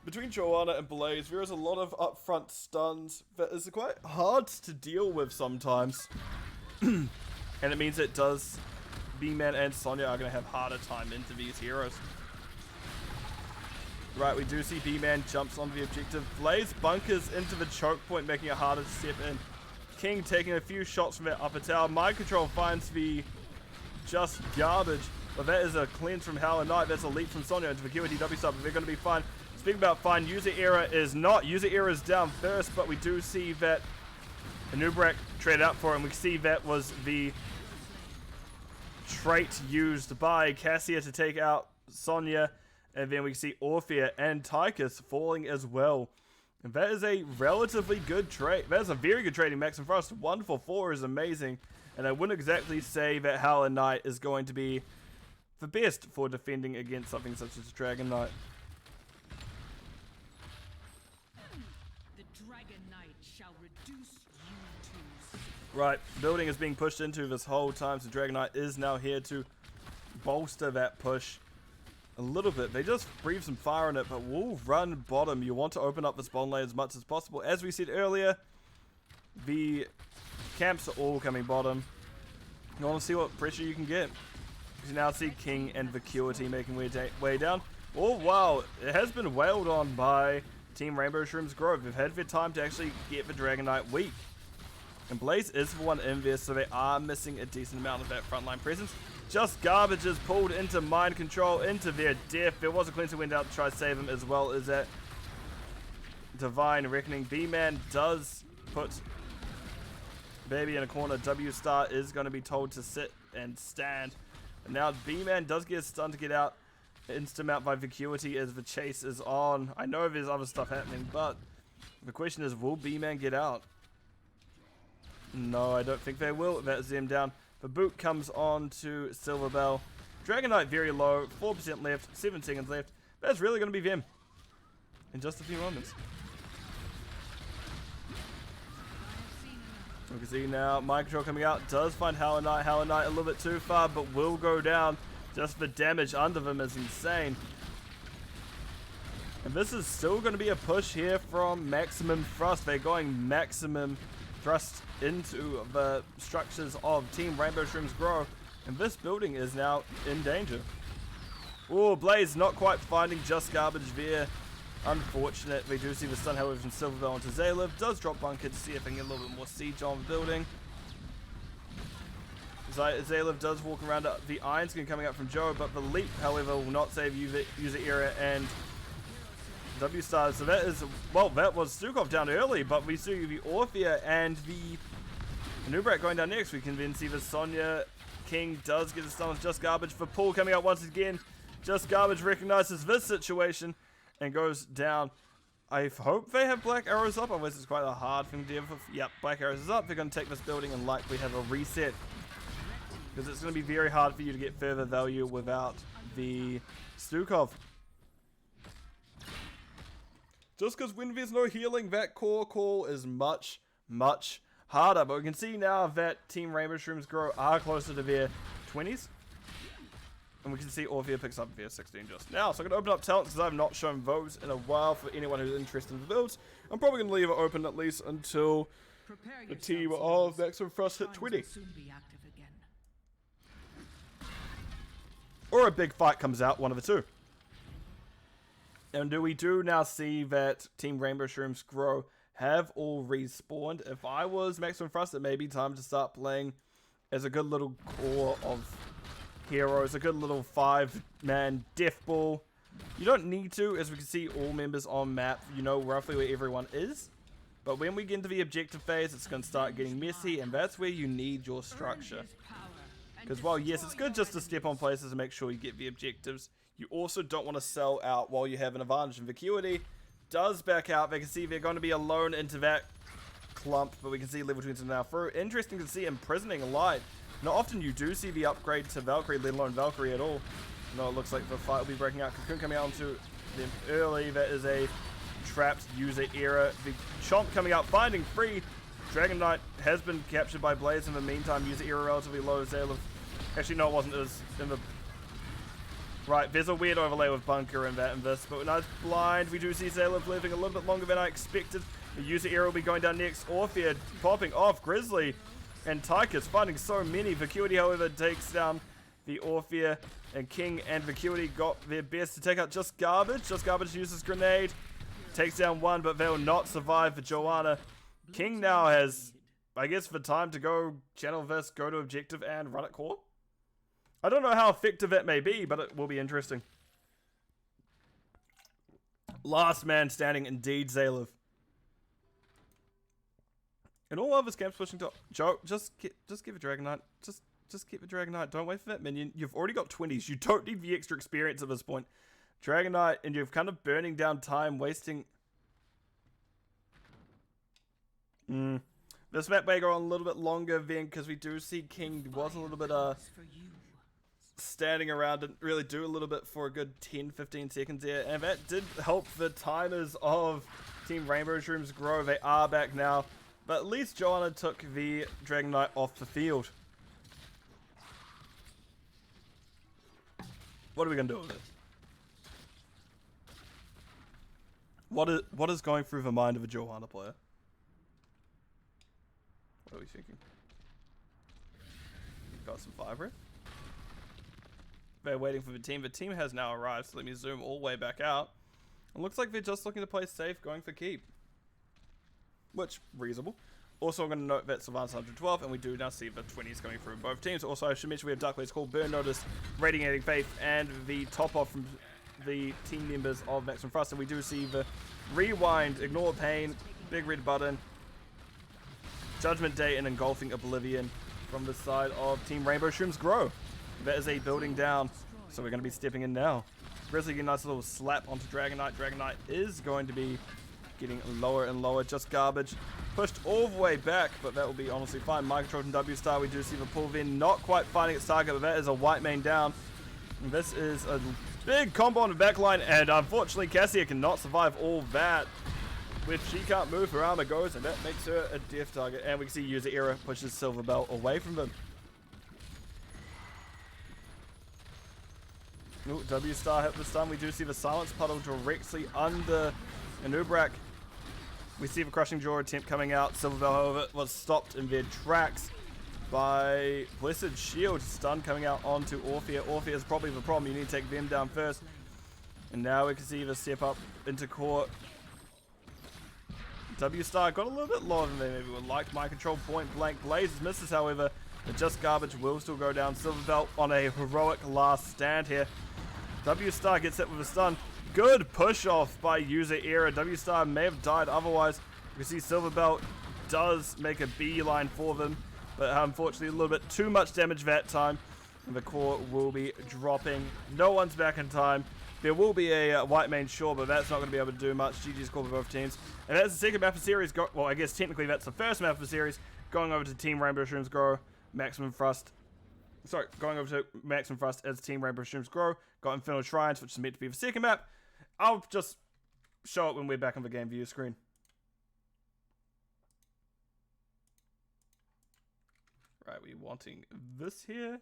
Between Joanna and Blaze, there is a lot of upfront stuns that is quite hard to deal with sometimes. And it means it does... B-Man and Sonya are going to have harder time into these heroes. Right, we do see B-Man jumps onto the objective. Blaze bunkers into the choke point, making it harder to step in. King taking a few shots from that upper tower. Mind Control finds the just garbage. But that is a cleanse from Howler Knight. That's a leap from Sonya into the QDW sub. They're going to be fine. Speaking about fine, User Era is not. User Era is down first, but we do see that Anubarak traded out for him. We see that was the trait used by Cassia to take out Sonya, and then we see Orphea and Tychus falling as well. And that is a relatively good trait. That is a very good trait in Maximum Thrust. 1-for-4 is amazing, and I wouldn't exactly say that Howler Knight is going to be the best for defending against something such as Dragon Knight. Dragon Knight shall reduce you to Right, building is being pushed into this whole time, so Dragon Knight is now here to bolster that push a little bit. They just breathe some fire on it, but we'll run bottom. You want to open up this bottom lane as much as possible. As we said earlier, the camps are all coming bottom. You want to see what pressure you can get. You now see King and Vacuity making way down. Oh wow, it has been wailed on by Team Rainbow Shrooms Grove. They've had their time to actually get the Dragon Knight weak. And Blaze is the one in there, so they are missing a decent amount of that frontline presence. Just Garbage is pulled into mind control, into their death. There was a cleanser went out to try to save him, as well as that Divine Reckoning. B-Man does put Baby in a corner. W-Star is going to be told to sit and stand. And now B-Man does get a stun to get out. Instant out by Vacuity as the chase is on. I know there's other stuff happening, but the question is, will B-Man get out? No, I don't think they will. That's them down. The boot comes on to Silverbell. Dragon Knight very low. 4% left. 7 seconds left. That's really going to be them in just a few moments. We can see now Mind Control coming out. Does find Howler Knight. Howler Knight a little bit too far, but will go down. Just the damage under them is insane. And this is still going to be a push here from Maximum Thrust. They're going Maximum Thrust into the structures of Team Rainbow Shrooms Grow. And this building is now in danger. Oh, Blaze not quite finding Just Garbage there. Unfortunate. We do see the stun, however, from Silverbell onto Zaylev. Does drop Bunker to see if they can get a little bit more siege on the building. Zaylev does walk around. The Iron Skin coming up from Joe, but the leap, however, will not save user area and W-Star. So that is, well, that was Stukov down early, but we see the Orphea and the Nubrak going down next. We can then see the Sonya. King does get the stun with Just Garbage. For Paul coming out once again. Just Garbage recognizes this situation and goes down. I hope they have Black Arrows up, otherwise it's quite a hard thing to deal with. Yep, Black Arrows is up. They're going to take this building and likely have a reset, because it's going to be very hard for you to get further value without the Stukov. Just because when there's no healing, that core call is much, much harder. But we can see now that Team Rainbow Shrooms Grow are closer to their 20s. And we can see Orphea picks up their 16 just now. So I'm going to open up talents because I've not shown those in a while for anyone who's interested in the builds. I'm probably going to leave it open at least until the team of Maximum Thrust hit 20. Or a big fight comes out, one of the two. And we do now see that Team Rainbow Shrooms Grow have all respawned. If I was Maximum Thrust, it may be time to start playing as a good little core of heroes, a good little 5-man death ball. You don't need to, as we can see all members on map, you know roughly where everyone is. But when we get into the objective phase, it's going to start getting messy, and that's where you need your structure. Because while yes, it's good just to step on places and make sure you get the objectives, you also don't want to sell out while you have an advantage. And Vacuity does back out. They can see they're going to be alone into that clump, but we can see level 20 now through. Interesting to see Imprisoning Light. Not often you do see the upgrade to Valkyrie, let alone Valkyrie at all. No, it looks like the fight will be breaking out. Cocoon coming out onto them early. That is a trapped user era. The Chomp coming out, finding free. Dragon Knight has been captured by Blaze in the meantime. User era relatively low. Zaylev. Actually, no, it wasn't. It was in the... Right, there's a weird overlay with Bunker and that and this. But nice blind. We do see Zaylev living a little bit longer than I expected. The user era will be going down next. Orphea popping off. Grizzly and Tychus finding so many. Vacuity, however, takes down the Orphea. And King and Vacuity got their best to take out Just Garbage. Just Garbage uses Grenade. Takes down one, but they will not survive for Joanna. King now has, I guess, the time to go channel this, go to objective, and run it core. I don't know how effective that may be, but it will be interesting. Last man standing, indeed, Zaylev. And all others camps pushing top. Joe, just give a Dragon Knight. Just keep the Dragon Knight. Don't wait for that minion. You've already got 20s. You don't need the extra experience at this point. Dragon Knight, and you're kind of burning down time, wasting... This map may go on a little bit longer then, because we do see King was a little bit standing around, didn't really do a little bit for a good 10-15 seconds there, and that did help the timers of Team Rainbow Shrooms grow. They are back now. But at least Joanna took the Dragon Knight off the field. What are we going to do with it? What is going through the mind of a Joanna player? What are we thinking? Got some vibrant. They're waiting for the team. The team has now arrived, so let me zoom all the way back out. It looks like they're just looking to play safe, going for keep. Which, reasonable. Also, I'm going to note that Sylvanas 112, and we do now see the 20s coming through both teams. Also, I should mention we have Duckleys called Burn Notice, Radiating Faith, and the top off from the team members of Maximum Thrust. And we do see the Rewind, Ignore Pain, Big Red Button, Judgment Day, and Engulfing Oblivion from the side of Team Rainbow Shrooms Grow. That is a building down, so we're going to be stepping in now. Grizzly getting a nice little slap onto Dragon Knight. Dragon Knight is going to be getting lower and lower. Just garbage. Pushed all the way back, but that will be honestly fine. Mind Control from W Star. We do see the pull in not quite finding its target, but that is a white main down. And this is a big combo on the backline, and unfortunately Cassia cannot survive all that. If she can't move, her armor goes, and that makes her a death target. And we can see User Error pushes Silver Bell away from them. Ooh, W Star hit this time. We do see the Silence Puddle directly under Anubrak. We see the Crushing Jaw attempt coming out. Silver Bell, however, was stopped in their tracks by Blessed Shield. Stun coming out onto Orphea. Orphea is probably the problem. You need to take them down first. And now we can see the step up into court. W Star got a little bit lower than they maybe would like. My control point blank blazes misses, however. But just garbage will still go down. Silver Belt on a heroic last stand here. W Star gets hit with a stun. Good push off by User Error. W Star may have died otherwise. You can see Silver Belt does make a beeline for them, but unfortunately a little bit too much damage that time. And the core will be dropping. No one's back in time. There will be a white main, sure, but that's not going to be able to do much. GG's call for both teams. And that's the second map of the series. Well, I guess technically that's the first map of the series. Going over to Team Rainbow Shrooms Grow, Maximum Thrust. Sorry, going over to Maximum Thrust as Team Rainbow Shrooms Grow. Got Infernal Shrines, which is meant to be the second map. I'll just show it when we're back on the game view screen. Right, we're wanting this here.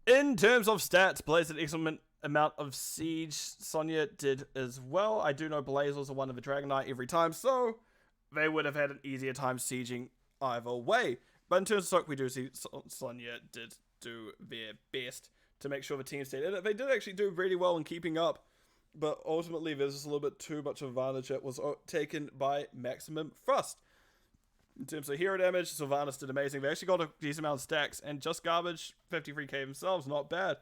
In terms of stats, Blaze did an excellent amount of siege. Sonya did as well. I do know Blaze was the one of the Dragon Knight every time, so they would have had an easier time sieging either way. But in terms of soak, we do see Sonya did do their best to make sure the team stayed in it. They did actually do really well in keeping up, but ultimately there's just a little bit too much advantage that was taken by Maximum Thrust. In terms of hero damage, Sylvanas did amazing. They actually got a decent amount of stacks, and just garbage, 53k themselves, not bad.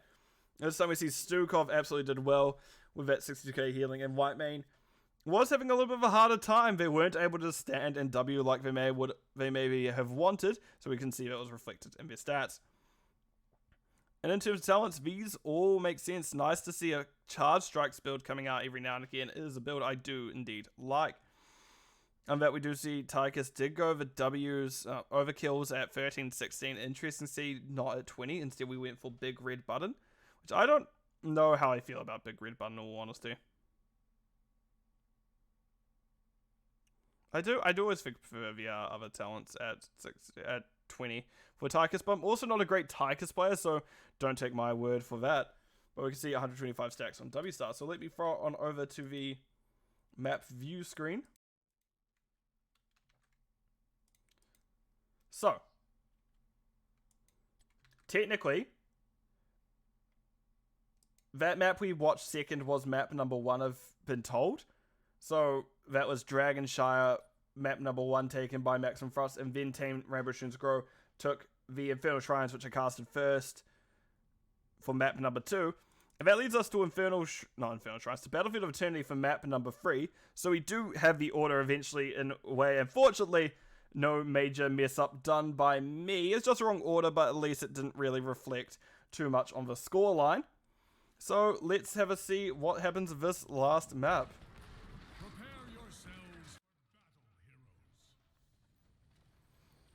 This time we see Stukov absolutely did well with that 62k healing, and Whitemane was having a little bit of a harder time. They weren't able to stand and W like they maybe have wanted, so we can see that was reflected in their stats. And in terms of talents, these all make sense. Nice to see a Charge Strikes build coming out every now and again. It is a build I do indeed like. And that we do see Tychus did go over W's, overkills at 13, 16. Interesting to see not at 20. Instead, we went for Big Red Button, which I don't know how I feel about Big Red Button, in all honesty. I do always think prefer the other talents at 20 for Tychus, but I'm also not a great Tychus player, so don't take my word for that. But we can see 125 stacks on W Star. So let me throw it on over to the map view screen. So, technically, that map we watched second was map number 1, I've been told. So, that was Dragonshire, map number 1 taken by Maximum Thrust, and then Team Rainbow Shrooms Grow took the Infernal Shrines, which are casted first for map number 2. And that leads us to Infernal Shrines, to Battlefield of Eternity for map number 3. So we do have the order eventually in a way. Unfortunately, no major mess up done by me. It's just the wrong order, but at least it didn't really reflect too much on the scoreline. So let's have a see what happens with this last map. Prepare yourselves for battle, heroes.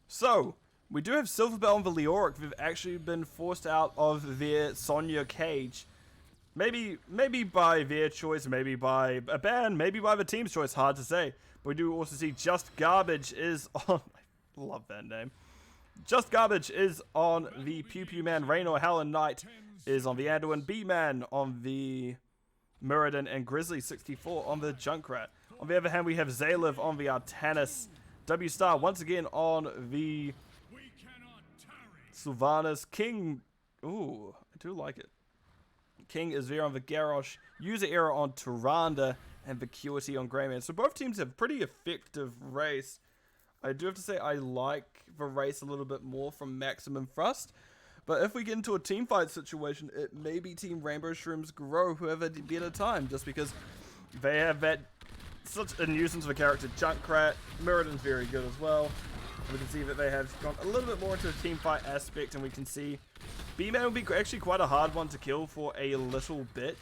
So, we do have Silverbell and the Leoric. They've actually been forced out of their Sonya cage. Maybe by their choice, maybe by a ban, maybe by the team's choice, hard to say. But we do also see Just Garbage is on, I love that name. Just Garbage is on the Pew Pew Man, Raynor, Howlin' Knight is on the Anduin, B-Man on the Muradin, and Grizzly 64 on the Junkrat. On the other hand, we have Zaliv on the Artanis, W-Star once again on the Sylvanas, King, ooh, I do like it. King is there on the Garrosh, User Error on Tyrande, and Vacuity on Greyman. So both teams have pretty effective race. I do have to say I like the race a little bit more from Maximum Thrust. But if we get into a team fight situation, it may be Team Rainbow Shrooms Grow who have a better time. Just because they have that such a nuisance of a character. Junkrat, Muradin's very good as well. We can see that they have gone a little bit more into a team fight aspect, and we can see B-Man will be actually quite a hard one to kill for a little bit,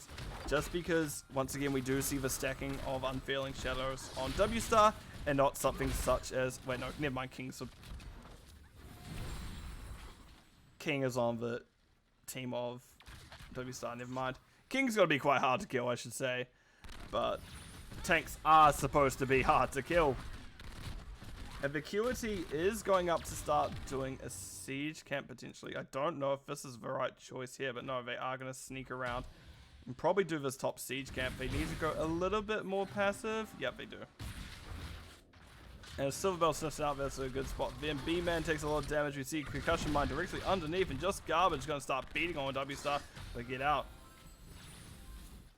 just because once again we do see the stacking of Unfailing Shadows on W-Star, and not something such as, wait no, never mind, King is on the team of W-Star, never mind. King's got to be quite hard to kill, I should say, but tanks are supposed to be hard to kill. And Vacuity is going up to start doing a siege camp potentially. I don't know if this is the right choice here, but no, they are going to sneak around and probably do this top siege camp. They need to go a little bit more passive. Yep, they do. And Silverbell sniffs out, that's a good spot. Then B-Man takes a lot of damage. We see Concussion Mine directly underneath, and Just Garbage going to start beating on W-Star to get out.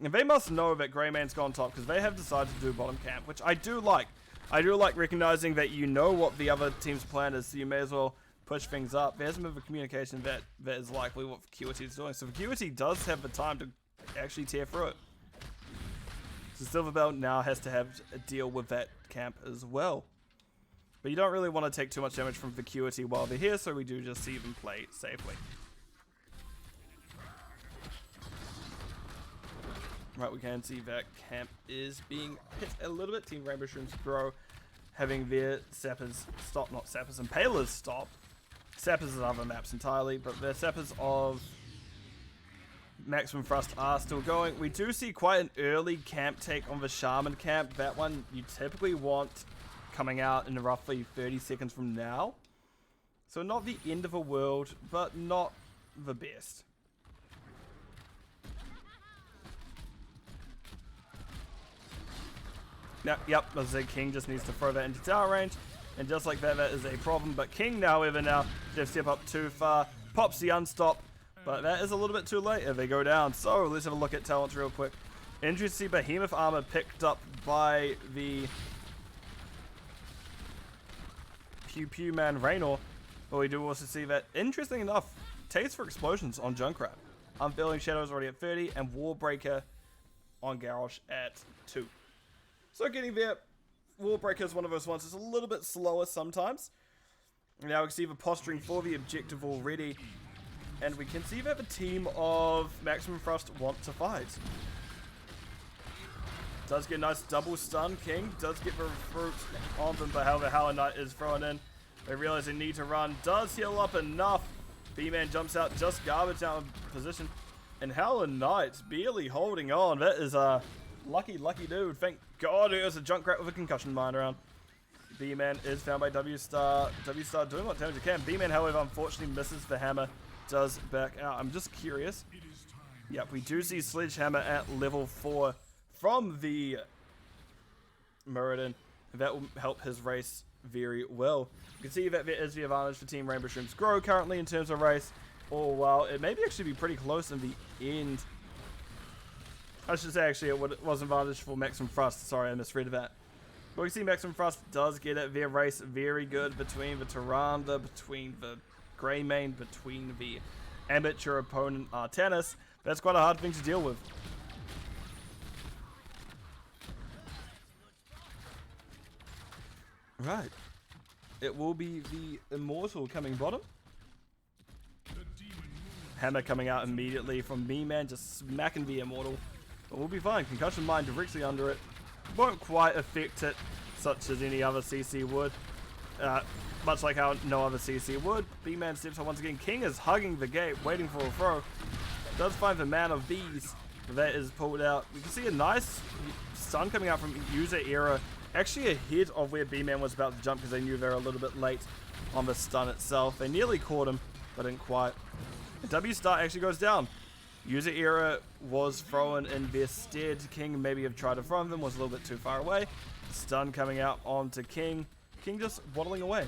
And they must know that Greyman's gone top, because they have decided to do bottom camp, which I do like. I do like recognizing that you know what the other team's plan is, so you may as well push things up. There's a bit of a communication that is likely what Vacuity is doing. So Vacuity does have the time to actually tear through it. So Silverbell now has to have a deal with that camp as well. But you don't really want to take too much damage from Vacuity while they're here, so we do just see them play safely. Right, we can see that camp is being hit a little bit. Team Rainbow Shrooms Grow having their sappers stop, not sappers, impalers stop. Sappers is other maps entirely, but the sappers of Maximum Thrust are still going. We do see quite an early camp take on the Shaman camp. That one you typically want coming out in roughly 30 seconds from now. So not the end of the world, but not the best. Yep, as I say, King just needs to throw that into tower range, and just like that, that is a problem. But King, however, now they step up too far, pops the unstop, but that is a little bit too late if they go down. So let's have a look at talents real quick. Interesting to see Behemoth Armor picked up by the Pew Pew Man Raynor, but we do also see that, interesting enough, Taste for Explosions on Junkrat. Unfailing Shadows already at 30, and Warbreaker on Garrosh at 2. So getting there, Warbreaker is one of those ones that's a little bit slower sometimes. Now we can see the posturing for the objective already. And we can see that the team of Maximum Thrust want to fight. Does get a nice double stun. King does get the fruit on them, but however Howlin' Knight is thrown in. They realize they need to run. Does heal up enough. B-Man jumps out, Just Garbage out of position. And Howlin' Knight's barely holding on. That is a lucky dude. Thank God it was a Junkrat with a concussion mine around. B-Man is found by W-Star. W-Star doing what damage it can. B-Man, however, unfortunately misses the hammer. Does back out. I'm just curious. Yep, we do see Sledgehammer at level 4 from the Muradin. That will help his race very well. You can see that there is the advantage for Team Rainbow Shrooms Grow currently in terms of race. Oh, wow. It may actually be pretty close in the end. I should say, actually, it was advantage for Maximum Thrust. Sorry, I misread that. But we see Maximum Thrust does get it. Their race very good between the Tyrande, between the Greymane, between the amateur opponent Artanis. That's quite a hard thing to deal with. Right. It will be the Immortal coming bottom. Hammer coming out immediately from B-Man, just smacking the Immortal. But we'll be fine. Concussion Mine directly under it. Won't quite affect it, such as any other CC would. Much like how no other CC would. B-Man steps up once again. King is hugging the gate, waiting for a throw. Does find the Man of Bees. That is pulled out. We can see a nice stun coming out from user era. Actually ahead of where B-Man was about to jump because they knew they were a little bit late on the stun itself. They nearly caught him, but didn't quite. The W star actually goes down. User era was thrown in their stead. King maybe have tried to front them, was a little bit too far away. Stun coming out onto King. King just waddling away.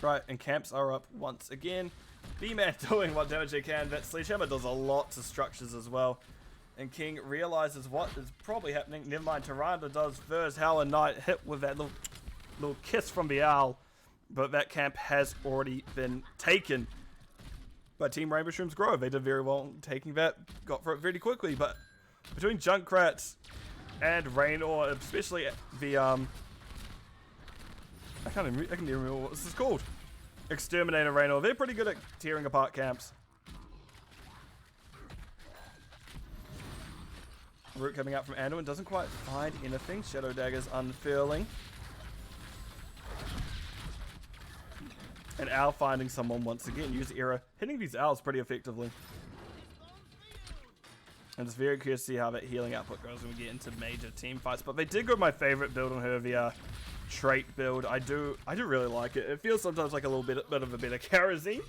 Right, and camps are up once again. B-Man doing what damage they can. That Sledgehammer does a lot to structures as well. And King realizes what is probably happening. Never mind, Tyrande does first. Howler Knight hit with that little kiss from the owl. But that camp has already been taken by Team Rainbow Shrooms Grove. They did very well taking that. Got for it very quickly. But between Junkrat and Raynor, especially the I can even remember what this is called. Exterminator Raynor. They're pretty good at tearing apart camps. Root coming out from Anduin doesn't quite find anything. Shadow Dagger's unfurling. And Owl finding someone once again. Use era hitting these owls pretty effectively. And it's very curious to see how that healing output goes when we get into major team fights. But they did go my favorite build on her, the trait build. I do really like it. It feels sometimes like a little bit of a better Karazim,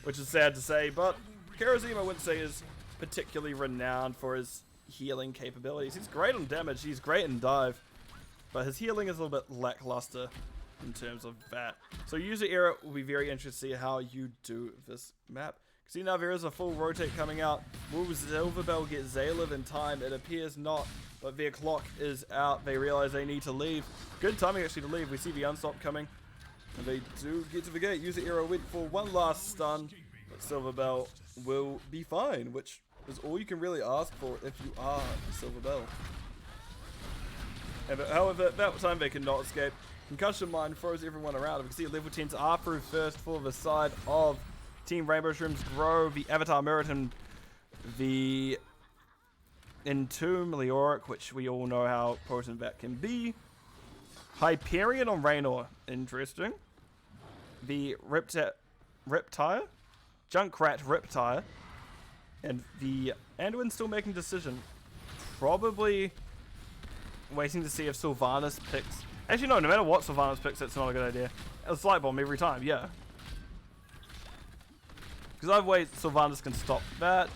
which is sad to say. But Karazim, I wouldn't say, is particularly renowned for his healing capabilities. He's great on damage. He's great in dive. But his healing is a little bit lackluster in terms of that. So user era will be very interested to see how you do this map. See, now there is a full rotate coming out. Will Silverbell get Zaylev in time? It appears not, but their clock is out. They realize they need to leave. Good timing actually to leave. We see the unstop coming, and they do get to the gate. User era went for one last stun, but Silverbell will be fine, which is all you can really ask for if you are Silverbell. However, that time they cannot escape. Concussion Mine throws everyone around. We can see level 10s are through first for the side of Team Rainbow Shrooms Grove, the Avatar Merit, and the Entomb Leoric, which we all know how potent that can be. Hyperion on Raynor, interesting. The Reptile, Junkrat Reptile, and the Anduin still making decision. Probably waiting to see if Sylvanas picks. Actually, no matter what Sylvanas picks, it's not a good idea. A Slight Bomb every time, yeah. Because either way, Sylvanas can stop that.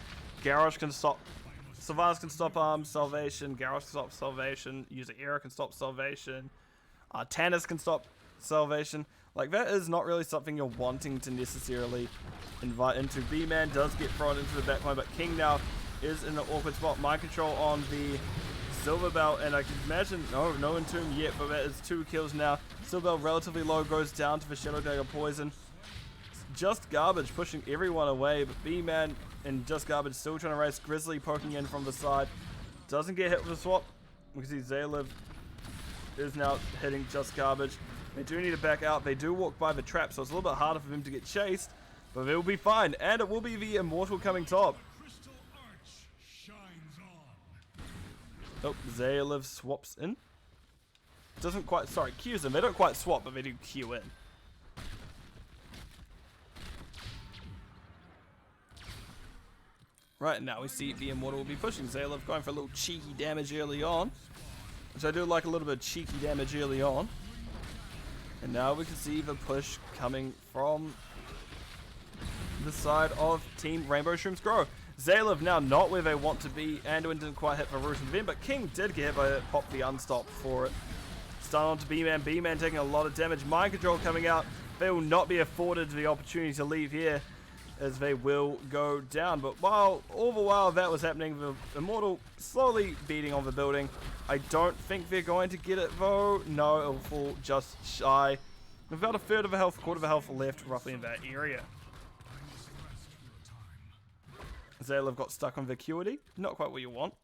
Garrosh can stop. Sylvanas can stop Salvation. Garrosh can stop Salvation. User Era can stop Salvation. Tannis can stop Salvation. Like, that is not really something you're wanting to necessarily invite into. B-Man does get thrown into the backline, but King now is in the awkward spot. Mind control on the Silverbell, and I can imagine, no Entomb yet, but that is 2 kills now. Silverbell relatively low, goes down to the Shadow Dagger poison. Just Garbage pushing everyone away, but B-Man and Just Garbage still trying to race. Grizzly poking in from the side. Doesn't get hit with a swap. We can see Zaylev is now hitting Just Garbage. They do need to back out. They do walk by the trap, so it's a little bit harder for them to get chased, but they will be fine. And it will be the Immortal coming top. Oh, Zaylev swaps in. Doesn't quite, sorry, Qs in. They don't quite swap, but they do Q in. Right, now we see the Immortal will be pushing. Zaylev going for a little cheeky damage early on, which I do like, a little bit of cheeky damage early on. And now we can see the push coming from the side of Team Rainbow Shrooms Grow. Zaylev now not where they want to be. Anduin didn't quite hit for Root and Vim, but King did get hit by it, pop the unstop for it. Stun on to B-Man. B-Man taking a lot of damage. Mind control coming out. They will not be afforded the opportunity to leave here, as they will go down. But all the while that was happening, the Immortal slowly beating on the building. I don't think they're going to get it though. No, it'll fall just shy. We've got a third of a health, quarter of a health left roughly in that area. Zaylev got stuck on Vacuity. Not quite what you want.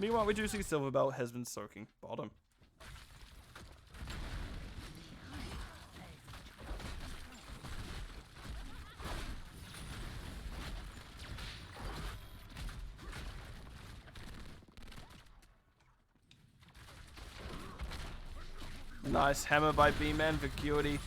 Meanwhile, we do see Silverbell has been soaking bottom. Nice hammer by B-Man. Vacuity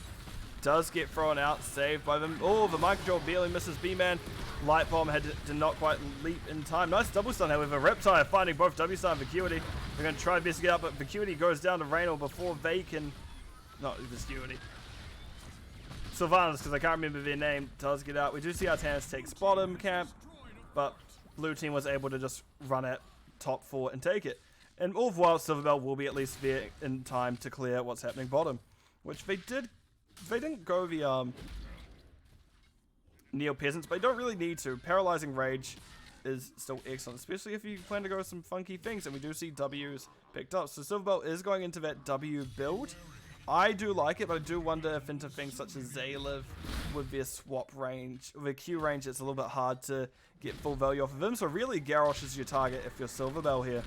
does get thrown out, saved by them. Oh, the mind control barely misses B-Man. Light Bomb did not quite leap in time. Nice double stun, however. Riptide finding both W-Star and Vacuity. They're going to try best to get out, but Vacuity goes down to Raynor before they can... Not Vacuity. Sylvanas, because I can't remember their name, does get out. We do see Artanis takes bottom camp, but blue team was able to just run at top 4 and take it. And all the while, Silverbell will be at least there in time to clear what's happening bottom. Which they did... They didn't go the Neo Peasants, but you don't really need to. Paralyzing Rage is still excellent, especially if you plan to go with some funky things, and we do see W's picked up. So Silverbell is going into that W build. I do like it, but I do wonder if into things such as Zayliv with their swap range, with their Q range, it's a little bit hard to get full value off of him. So really, Garrosh is your target if you're Silverbell here.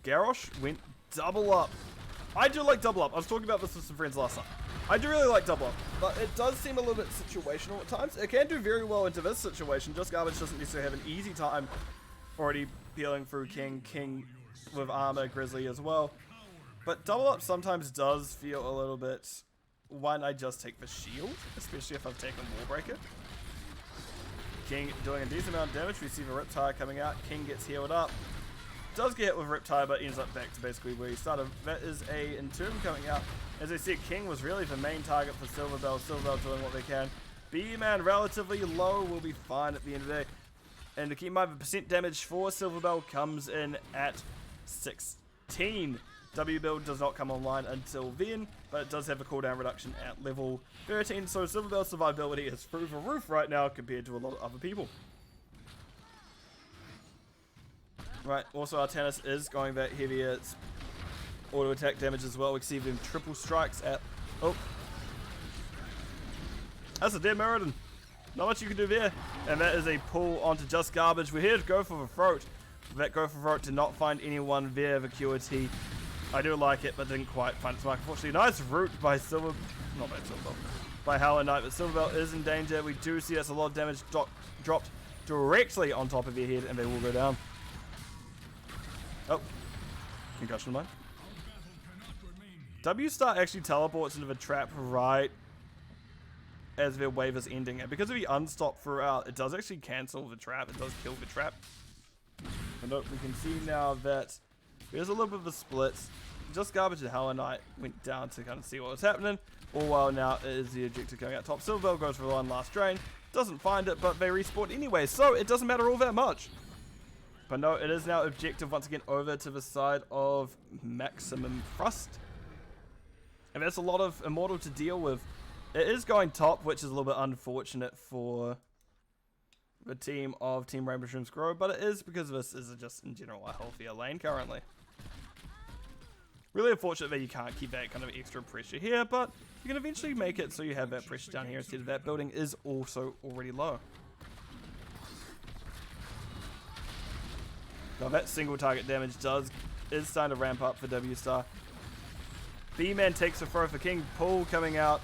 Garrosh went double up. I do like double up. I was talking about this with some friends last time. I do really like double up, but it does seem a little bit situational at times. It can do very well into this situation. Just Garbage doesn't necessarily have an easy time already peeling through King. King with armor, Grizzly as well. But double up sometimes does feel a little bit... Why not I just take the shield? Especially if I've taken Wallbreaker. King doing a decent amount of damage. We see the Riptide coming out. King gets healed up. Does get hit with Riptide, but ends up back to basically where he started. That is a Entomb coming out. As I said, King was really the main target for Silverbell. Silverbell doing what they can. B-Man relatively low, will be fine at the end of the day. And to keep in mind, the percent damage for Silverbell comes in at 16. W build does not come online until then, but it does have a cooldown reduction at level 13. So Silverbell's survivability is through the roof right now compared to a lot of other people. Right, also Artanis is going that heavier auto attack damage as well. We can see them triple strikes at... Oh. That's a dead Mirrodin. Not much you can do there. And that is a pull onto Just Garbage. We're here to go for the throat. That go for throat did not find anyone there. Vacuity. I do like it, but didn't quite find its mark. Unfortunately, nice root by Silver... Not by Silverbell. By Howler Knight, but Silverbell is in danger. We do see that's a lot of damage dropped directly on top of their head, and they will go down. Oh. Concussion mine. W-Star actually teleports into the trap right as their wave is ending. And because of the unstop throughout, it does actually cancel the trap. It does kill the trap. And we can see now that there's a little bit of a split. Just Garbage and Howler Knight went down to kind of see what was happening. All while now is the objective going out top. Silverbell goes for one last drain. Doesn't find it, but they respawn anyway. So it doesn't matter all that much. But no, it is now objective once again over to the side of Maximum Thrust. And that's a lot of Immortal to deal with. It is going top, which is a little bit unfortunate for the team of Team Rainbow Shrooms Grow, but it is because this is just in general a healthier lane currently. Really unfortunate that you can't keep that kind of extra pressure here, but you can eventually make it so you have that pressure down here instead of that building is also already low. Now that single target damage is starting to ramp up for W-Star. B-Man takes the throw for King. Pull coming out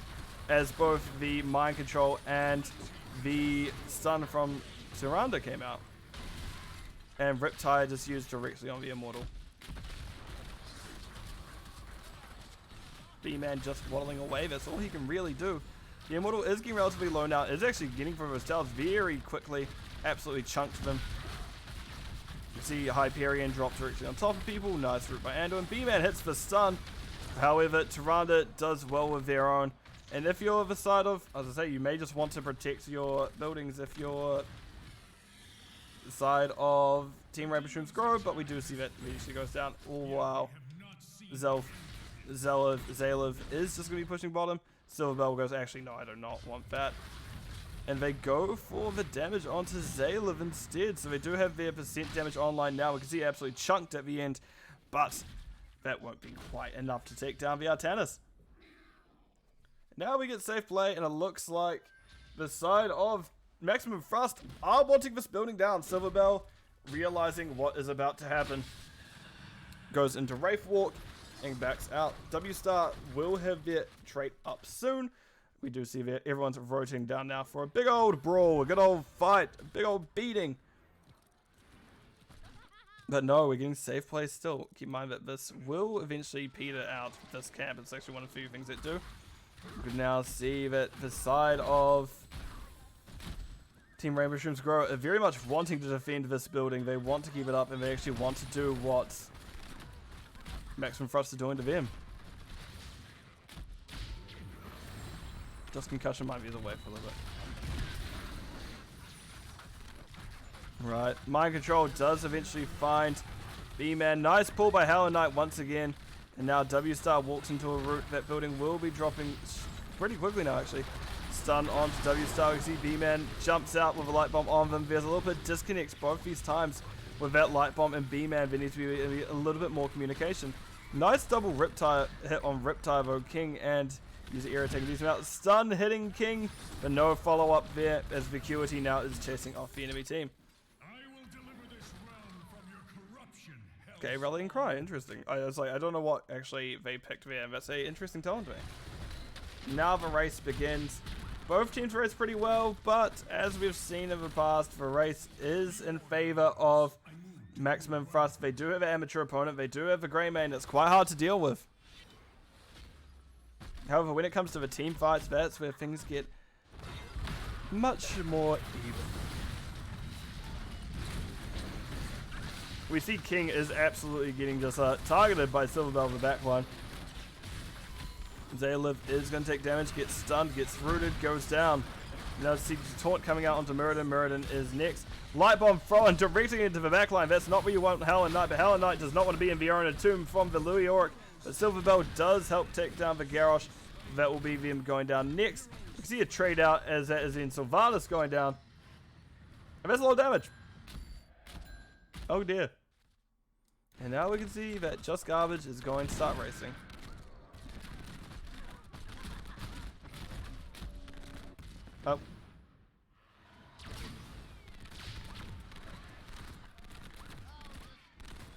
as both the mind control and the stun from Tyrande came out. And Riptide just used directly on the Immortal. B-Man just waddling away. That's all he can really do. The Immortal is getting relatively low now. It's actually getting from his towers very quickly. Absolutely chunked them. You see Hyperion drop directly on top of people. Nice route by Ando. And B-Man hits the stun. However, Tyrande does well with their own. And if you're the side of, as I say, you may just want to protect your buildings if you're the side of Team Rainbow Shrooms Grow. But we do see that immediately goes down. Oh, wow. Zayliv is just going to be pushing bottom. Silverbell goes, actually, no, I do not want that. And they go for the damage onto Zayliv instead. So they do have their percent damage online now. We can see absolutely chunked at the end. But that won't be quite enough to take down the Artanis. Now we get safe play, and it looks like the side of Maximum Thrust are wanting this building down. Silverbell, realizing what is about to happen, goes into Wraith Walk and backs out. W-Star will have their trait up soon. We do see that everyone's rotating down now for a big old brawl, a good old fight, a big old beating. But no, we're getting safe play still. Keep in mind that this will eventually peter out this camp. It's actually one of the few things that do. We can now see that the side of Team Rainbow Shrooms Grow are very much wanting to defend this building. They want to keep it up and they actually want to do what Maximum Thrust are doing to them. Just concussion might be the way for a little bit. Right, mind control does eventually find B-Man. Nice pull by Hell and Knight once again. And now W-Star walks into a route. That building will be dropping pretty quickly now, actually. Stun onto W-Star. You see B-Man jumps out with a light bomb on them. There's a little bit of disconnects both these times with that light bomb and B-Man. There needs to be a little bit more communication. Nice double Riptire hit on Riptire though. King and user irritating these out. Stun hitting King, but no follow-up there as Vacuity now is chasing off the enemy team. Okay, Rallying Cry, interesting. I was like, I don't know what actually they picked there. That's a interesting talent to me. Now the race begins. Both teams race pretty well, but as we've seen in the past, the race is in favor of Maximum Thrust. They do have an amateur opponent. They do have a Grey Main. It's quite hard to deal with. However, when it comes to the team fights, that's where things get much more even. We see King is absolutely getting just targeted by Silverbell in the back line. Zayliv is going to take damage, gets stunned, gets rooted, goes down. Now see taunt coming out onto Muradin. Muradin is next. Light bomb thrown directly into the back line. That's not where you want Hell and Knight, but Hell and Knight does not want to be in the Arena Tomb from the Louis Auric. But Silverbell does help take down the Garrosh. That will be them going down next. You can see a trade out as that is in Sylvanas going down. And that's a lot of damage. Oh dear. And now we can see that Just Garbage is going to start racing. Oh.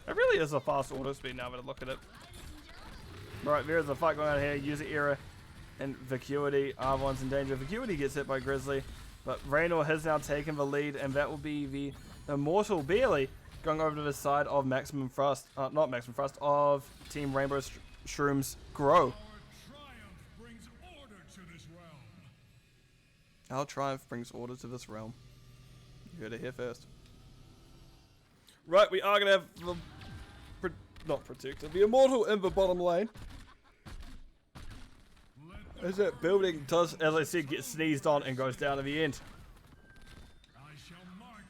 It really is a fast auto speed now that I look at it. Right, there's a fight going on here. User Era and Vacuity. R1's in danger. Vacuity gets hit by Grizzly. But Raynor has now taken the lead, and that will be the Immortal Barely going over to the side of Maximum Thrust. Not Maximum Thrust, of Team Rainbow Shrooms Grow. Our triumph brings order to this realm. You heard it here first. Right, we are going to have the... not Protector. The Immortal in the bottom lane. As that building does, as I said, get sneezed on and goes down at the end.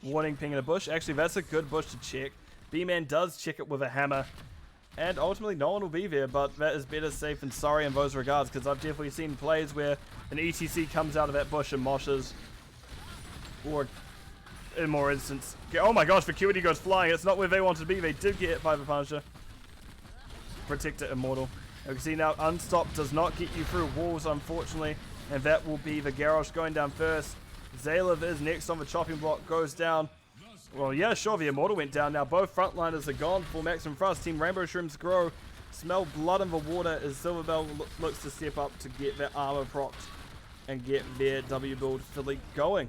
Warning ping in a bush. Actually, that's a good bush to check. B-Man does check it with a hammer. And ultimately, no one will be there, but that is better safe than sorry in those regards, because I've definitely seen plays where an ETC comes out of that bush and moshes. Or, in more instance, oh my gosh, Vacuity goes flying. It's not where they wanted to be. They did get hit by the Punisher. Protect it, Immortal. You can see now, Unstop does not get you through walls, unfortunately, and that will be the Garrosh going down first. Zayliv is next on the chopping block, goes down. Well, yeah, sure, the Immortal went down. Now both frontliners are gone for Maximum Thrust. Team Rainbow Shrooms Grow. Smell blood in the water as Silverbell looks to step up to get their armor propped and get their W build fully going.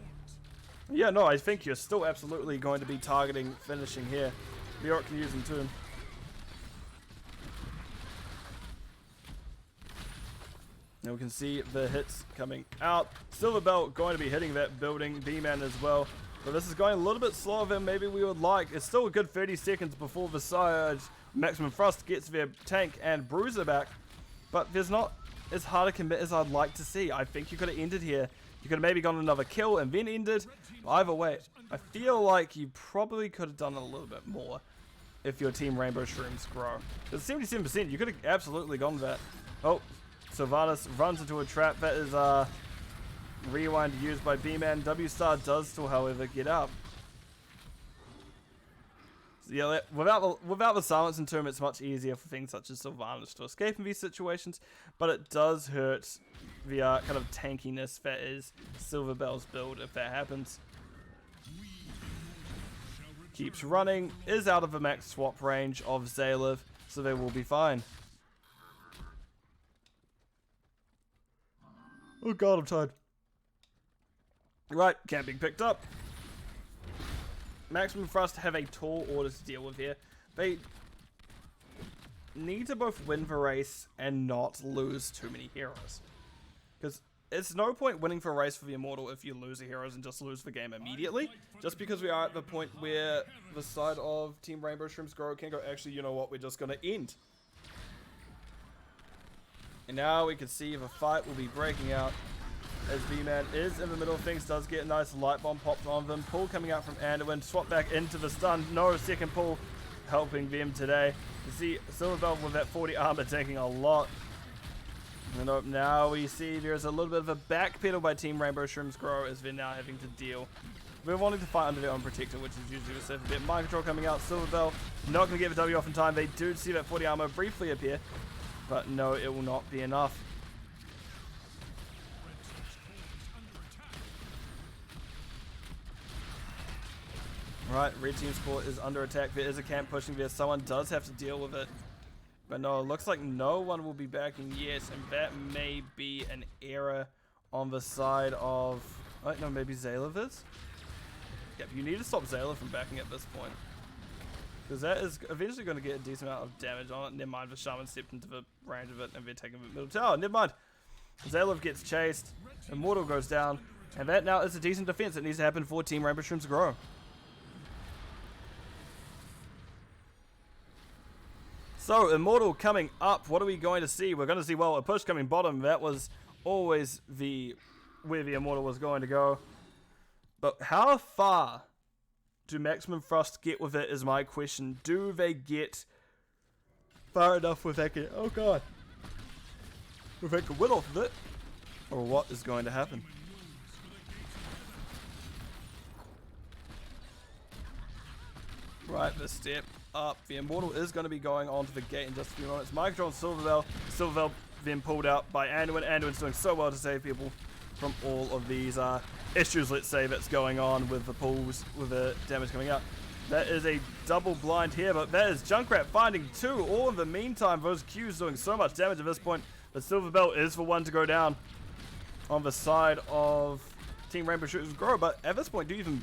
Yeah, no, I think you're still absolutely going to be targeting finishing here. Bjork can use them too. Now we can see the hits coming out. Silverbell going to be hitting that building. B-Man as well. But this is going a little bit slower than maybe we would like. It's still a good 30 seconds before the side Maximum Thrust gets their tank and Bruiser back. But there's not as hard a commit as I'd like to see. I think you could have ended here. You could have maybe gotten another kill and then ended. Either way, I feel like you probably could have done a little bit more if your Team Rainbow Shrooms Grow. It's 77%. You could have absolutely gone that. Oh, Sylvanas runs into a trap. That is rewind used by B-Man. W-Star does still, however, get up. So yeah, without the silence in Tomb, it's much easier for things such as Sylvanas to escape in these situations, but it does hurt the kind of tankiness that is Silverbell's build if that happens. Keeps running, is out of the max swap range of Zayliv, so they will be fine. Oh god, I'm tired. Right, camping picked up. Maximum Thrust have a tall order to deal with here. They need to both win the race and not lose too many heroes. Because it's no point winning for a race for the Immortal if you lose the heroes and just lose the game immediately. Just because we are at the point where the side of Team Rainbow Shrooms Grow can go, actually, you know what, we're just going to end. And now we can see the fight will be breaking out as V-Man is in the middle of things, does get a nice light bomb popped on them. Pull coming out from Anduin, swap back into the stun, no second pull helping them today. You see Silverbell with that 40 armor taking a lot. And now we see there's a little bit of a backpedal by Team Rainbow Shrooms Grow as they're now having to deal. We're wanting to fight under their own protector, which is usually the safe bit. Mind control coming out, Silverbell not going to get the W off in time. They do see that 40 armor briefly appear, but no, it will not be enough. Right, red team's core is under attack. There is a camp pushing there. Someone does have to deal with it. But no, it looks like no one will be backing. Yes, and that may be an error on the side of... Oh, no, maybe Zayla is? Yep, you need to stop Zayla from backing at this point. Because that is eventually going to get a decent amount of damage on it. Never mind, the Shaman stepped into the range of it and they're taking the middle tower. Never mind. Zayla gets chased. Immortal goes down. And that now is a decent defense that needs to happen for Team Rainbow Shrooms to grow. So, Immortal coming up. What are we going to see? We're going to see, well, a push coming bottom. That was always where the Immortal was going to go. But how far do Maximum Thrust get with it is my question. Do they get far enough with that? Oh, God. If they can win off of it. Or what is going to happen? Right, the step up. The Immortal is going to be going onto the gate in just a few moments. Micro on Silverbell. Silverbell then pulled out by Anduin. Anduin's doing so well to save people from all of these issues, let's say, that's going on with the pulls, with the damage coming out. That is a double blind here, but that is Junkrat finding two. All in the meantime, those Qs doing so much damage at this point, but Silverbell is the one to go down on the side of Team Rainbow Shrooms Grow. But at this point, do you even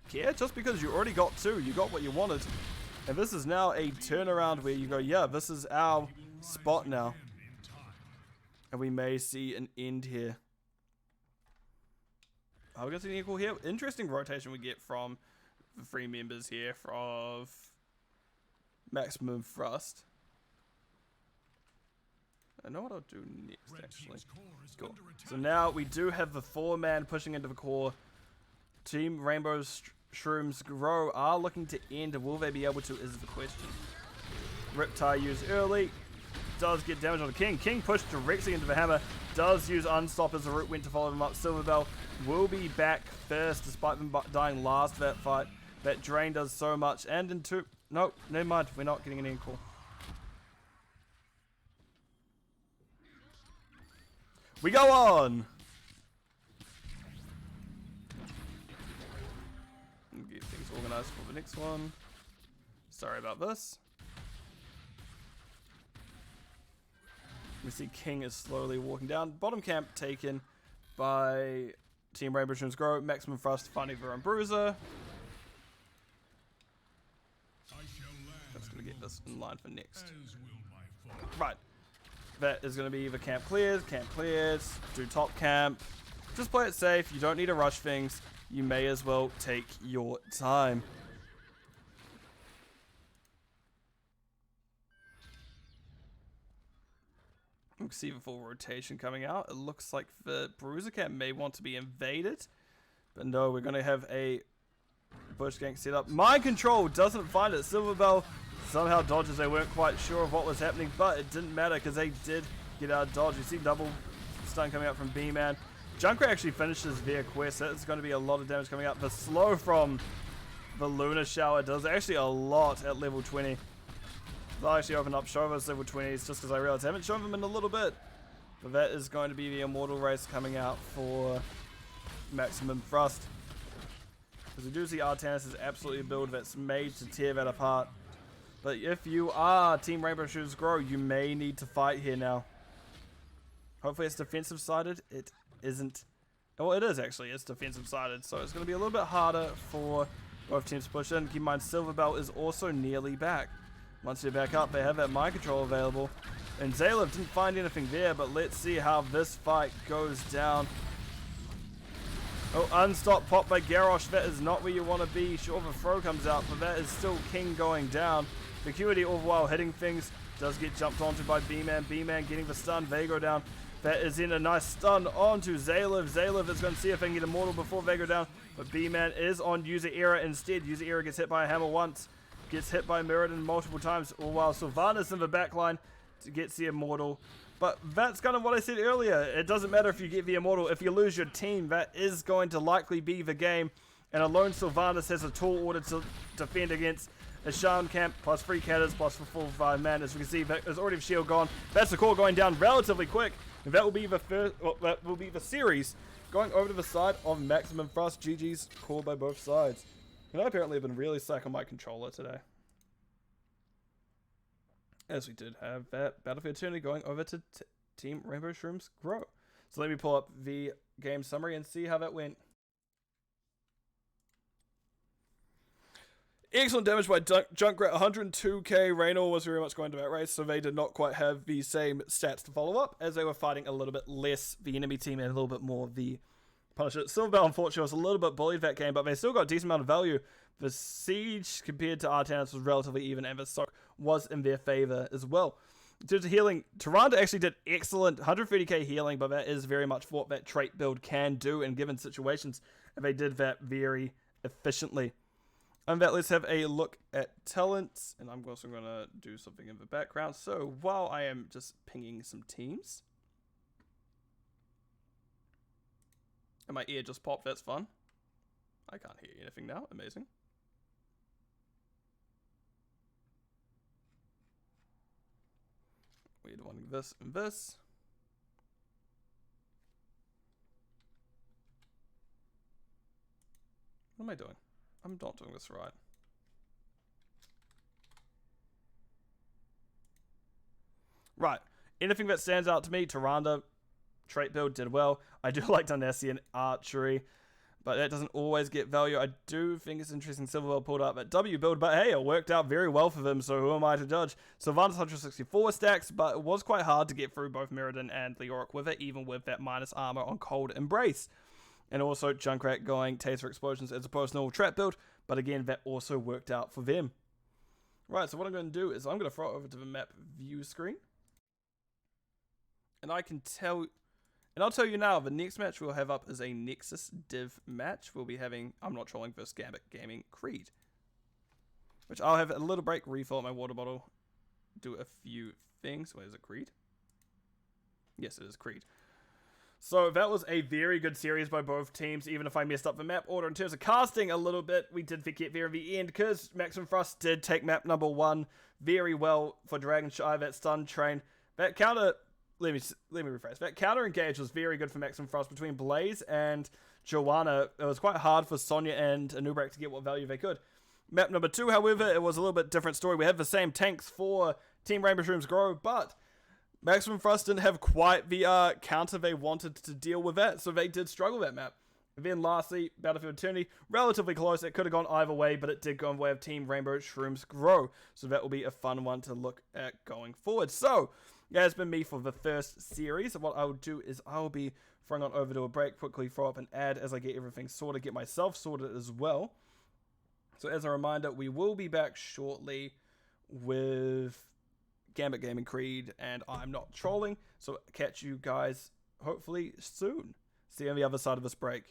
care? Just because you already got two, you got what you wanted. And this is now a turnaround where you go, yeah, this is our spot now. And we may see an end here. Are we going to see an equal here? Interesting rotation we get from the three members here of Maximum Thrust. I know what I'll do next, actually. Cool. So now we do have the 4-man pushing into the core. Team Rainbow Shrooms Grow are looking to end. Will they be able to is the question. Riptide used early. Does get damage on the King. King pushed directly into the hammer. Does use Unstop as the root went to follow him up. Silverbell will be back first despite them dying last that fight. That drain does so much. And in two... Nope, never mind. We're not getting an encore. We go on! Get things organized for the next one. Sorry about this. We see King is slowly walking down. Bottom camp taken by Team Rainbow Shrooms Grow. Maximum Thrust finding their own bruiser. I'm just going to get this in line for next. Right. That is going to be the camp clears, do top camp. Just play it safe. You don't need to rush things. You may as well take your time. We can see the full rotation coming out. It looks like the Bruiser camp may want to be invaded. But no, we're going to have a bush gank set up. Mind Control doesn't find it. Silverbell somehow dodges. They weren't quite sure of what was happening, but it didn't matter because they did get out of dodge. You see double stun coming out from B-Man. Junkrat actually finishes their quest. That's going to be a lot of damage coming out. The slow from the Lunar Shower does actually a lot at level 20. I'll actually open up Shova's level 20s just because I realized I haven't shown them in a little bit. But that is going to be the Immortal race coming out for Maximum Thrust. Because we do see Artanis is absolutely a build that's made to tear that apart. But if you are Team Rainbow Shrooms Grow, you may need to fight here now. Hopefully it's defensive sided. It isn't. Well, it is actually. It's defensive sided. So it's going to be a little bit harder for Both teams push in. Keep in mind, Silverbell is also nearly back. Once they're back up, they have that mind control available. And Zalev didn't find anything there, but let's see how this fight goes down. Oh, unstop pop by Garrosh. That is not where you want to be. Sure, the throw comes out, but that is still King going down. Vacuity all the while hitting things. Does get jumped onto by B-Man. B-Man getting the stun. Vago down. That is in a nice stun onto Zalev. Zalev is going to see if they can get Immortal before Vago down. But B-Man is on User Era instead. User Era gets hit by a hammer once. Gets hit by Mirrodin multiple times. All while Sylvanas in the backline to get the Immortal. But that's kind of what I said earlier. It doesn't matter if you get the Immortal. If you lose your team, that is going to likely be the game. And alone Sylvanas has a tall order to defend against a Shaman camp, plus 3 Catters, plus the full 5 man. As we can see, there's already a shield gone. That's the core going down relatively quick. And that will be the first, well, that will be the series going over to the side of Maximum Thrust. GG's called by both sides. And I apparently have been really psyched on my controller today. As we did have that Battlefield Eternity going over to Team Rainbow Shrooms Grow. So let me pull up the game summary and see how that went. Excellent damage by Junkrat, 102k. Raynor was very much going to that race, so they did not quite have the same stats to follow up, as they were fighting a little bit less the enemy team and a little bit more the Punisher. Silverbell, unfortunately, was a little bit bullied that game, but they still got a decent amount of value. The Siege, compared to Artanis, was relatively even, and the Sock was in their favor as well. In terms of healing, Tyrande actually did excellent 130k healing, but that is very much what that trait build can do in given situations, and they did that very efficiently. And that, let's have a look at talents, and I'm also going to do something in the background. So while I am just pinging some teams, and my ear just popped, that's fun. I can't hear anything now, amazing. We're wanting this and this. What am I doing? I'm not doing this right. Right. Anything that stands out to me, Tyrande, trait build did well. I do like Dunessian archery, but that doesn't always get value. I do think it's interesting Silverbell pulled up at W build, but hey, it worked out very well for them, so who am I to judge? Sylvanas 164 stacks, but it was quite hard to get through both Mirrodin and Leoric with it, even with that minus armor on Cold Embrace. And also Junkrat going Taser Explosions as opposed to normal trap build, but again, that also worked out for them. Right, so what I'm going to do is I'm going to throw it over to the map view screen. And I can tell, and I'll tell you now, the next match we'll have up is a Nexus div match. We'll be having I'm Not Trolling vs Gambit Gaming Creed. Which I'll have a little break, refill up my water bottle, do a few things. Wait, is it Creed? Yes, it is Creed. So that was a very good series by both teams, even if I messed up the map order. In terms of casting a little bit, we did forget there in the end, because Maximum Thrust did take map number 1 very well for Dragon Shy, that stun train. That counter, let me rephrase, that counter engage was very good for Maximum Thrust between Blaze and Joanna. It was quite hard for Sonya and Anubrak to get what value they could. Map number 2, however, it was a little bit different story. We had the same tanks for Team Rainbow Shrooms Grow, but Maximum Thrust didn't have quite the counter they wanted to deal with that, so they did struggle that map. And then lastly, Battlefield Eternity, relatively close. It could have gone either way, but it did go in the way of Team Rainbow Shrooms Grow. So that will be a fun one to look at going forward. So, yeah, it's been me for the first series. What I'll do is I'll be throwing on over to a break, quickly throw up an ad as I get everything sorted, get myself sorted as well. So as a reminder, we will be back shortly with Gambit Gaming Creed and I'm Not Trolling. So catch you guys hopefully soon. See you on the other side of this break.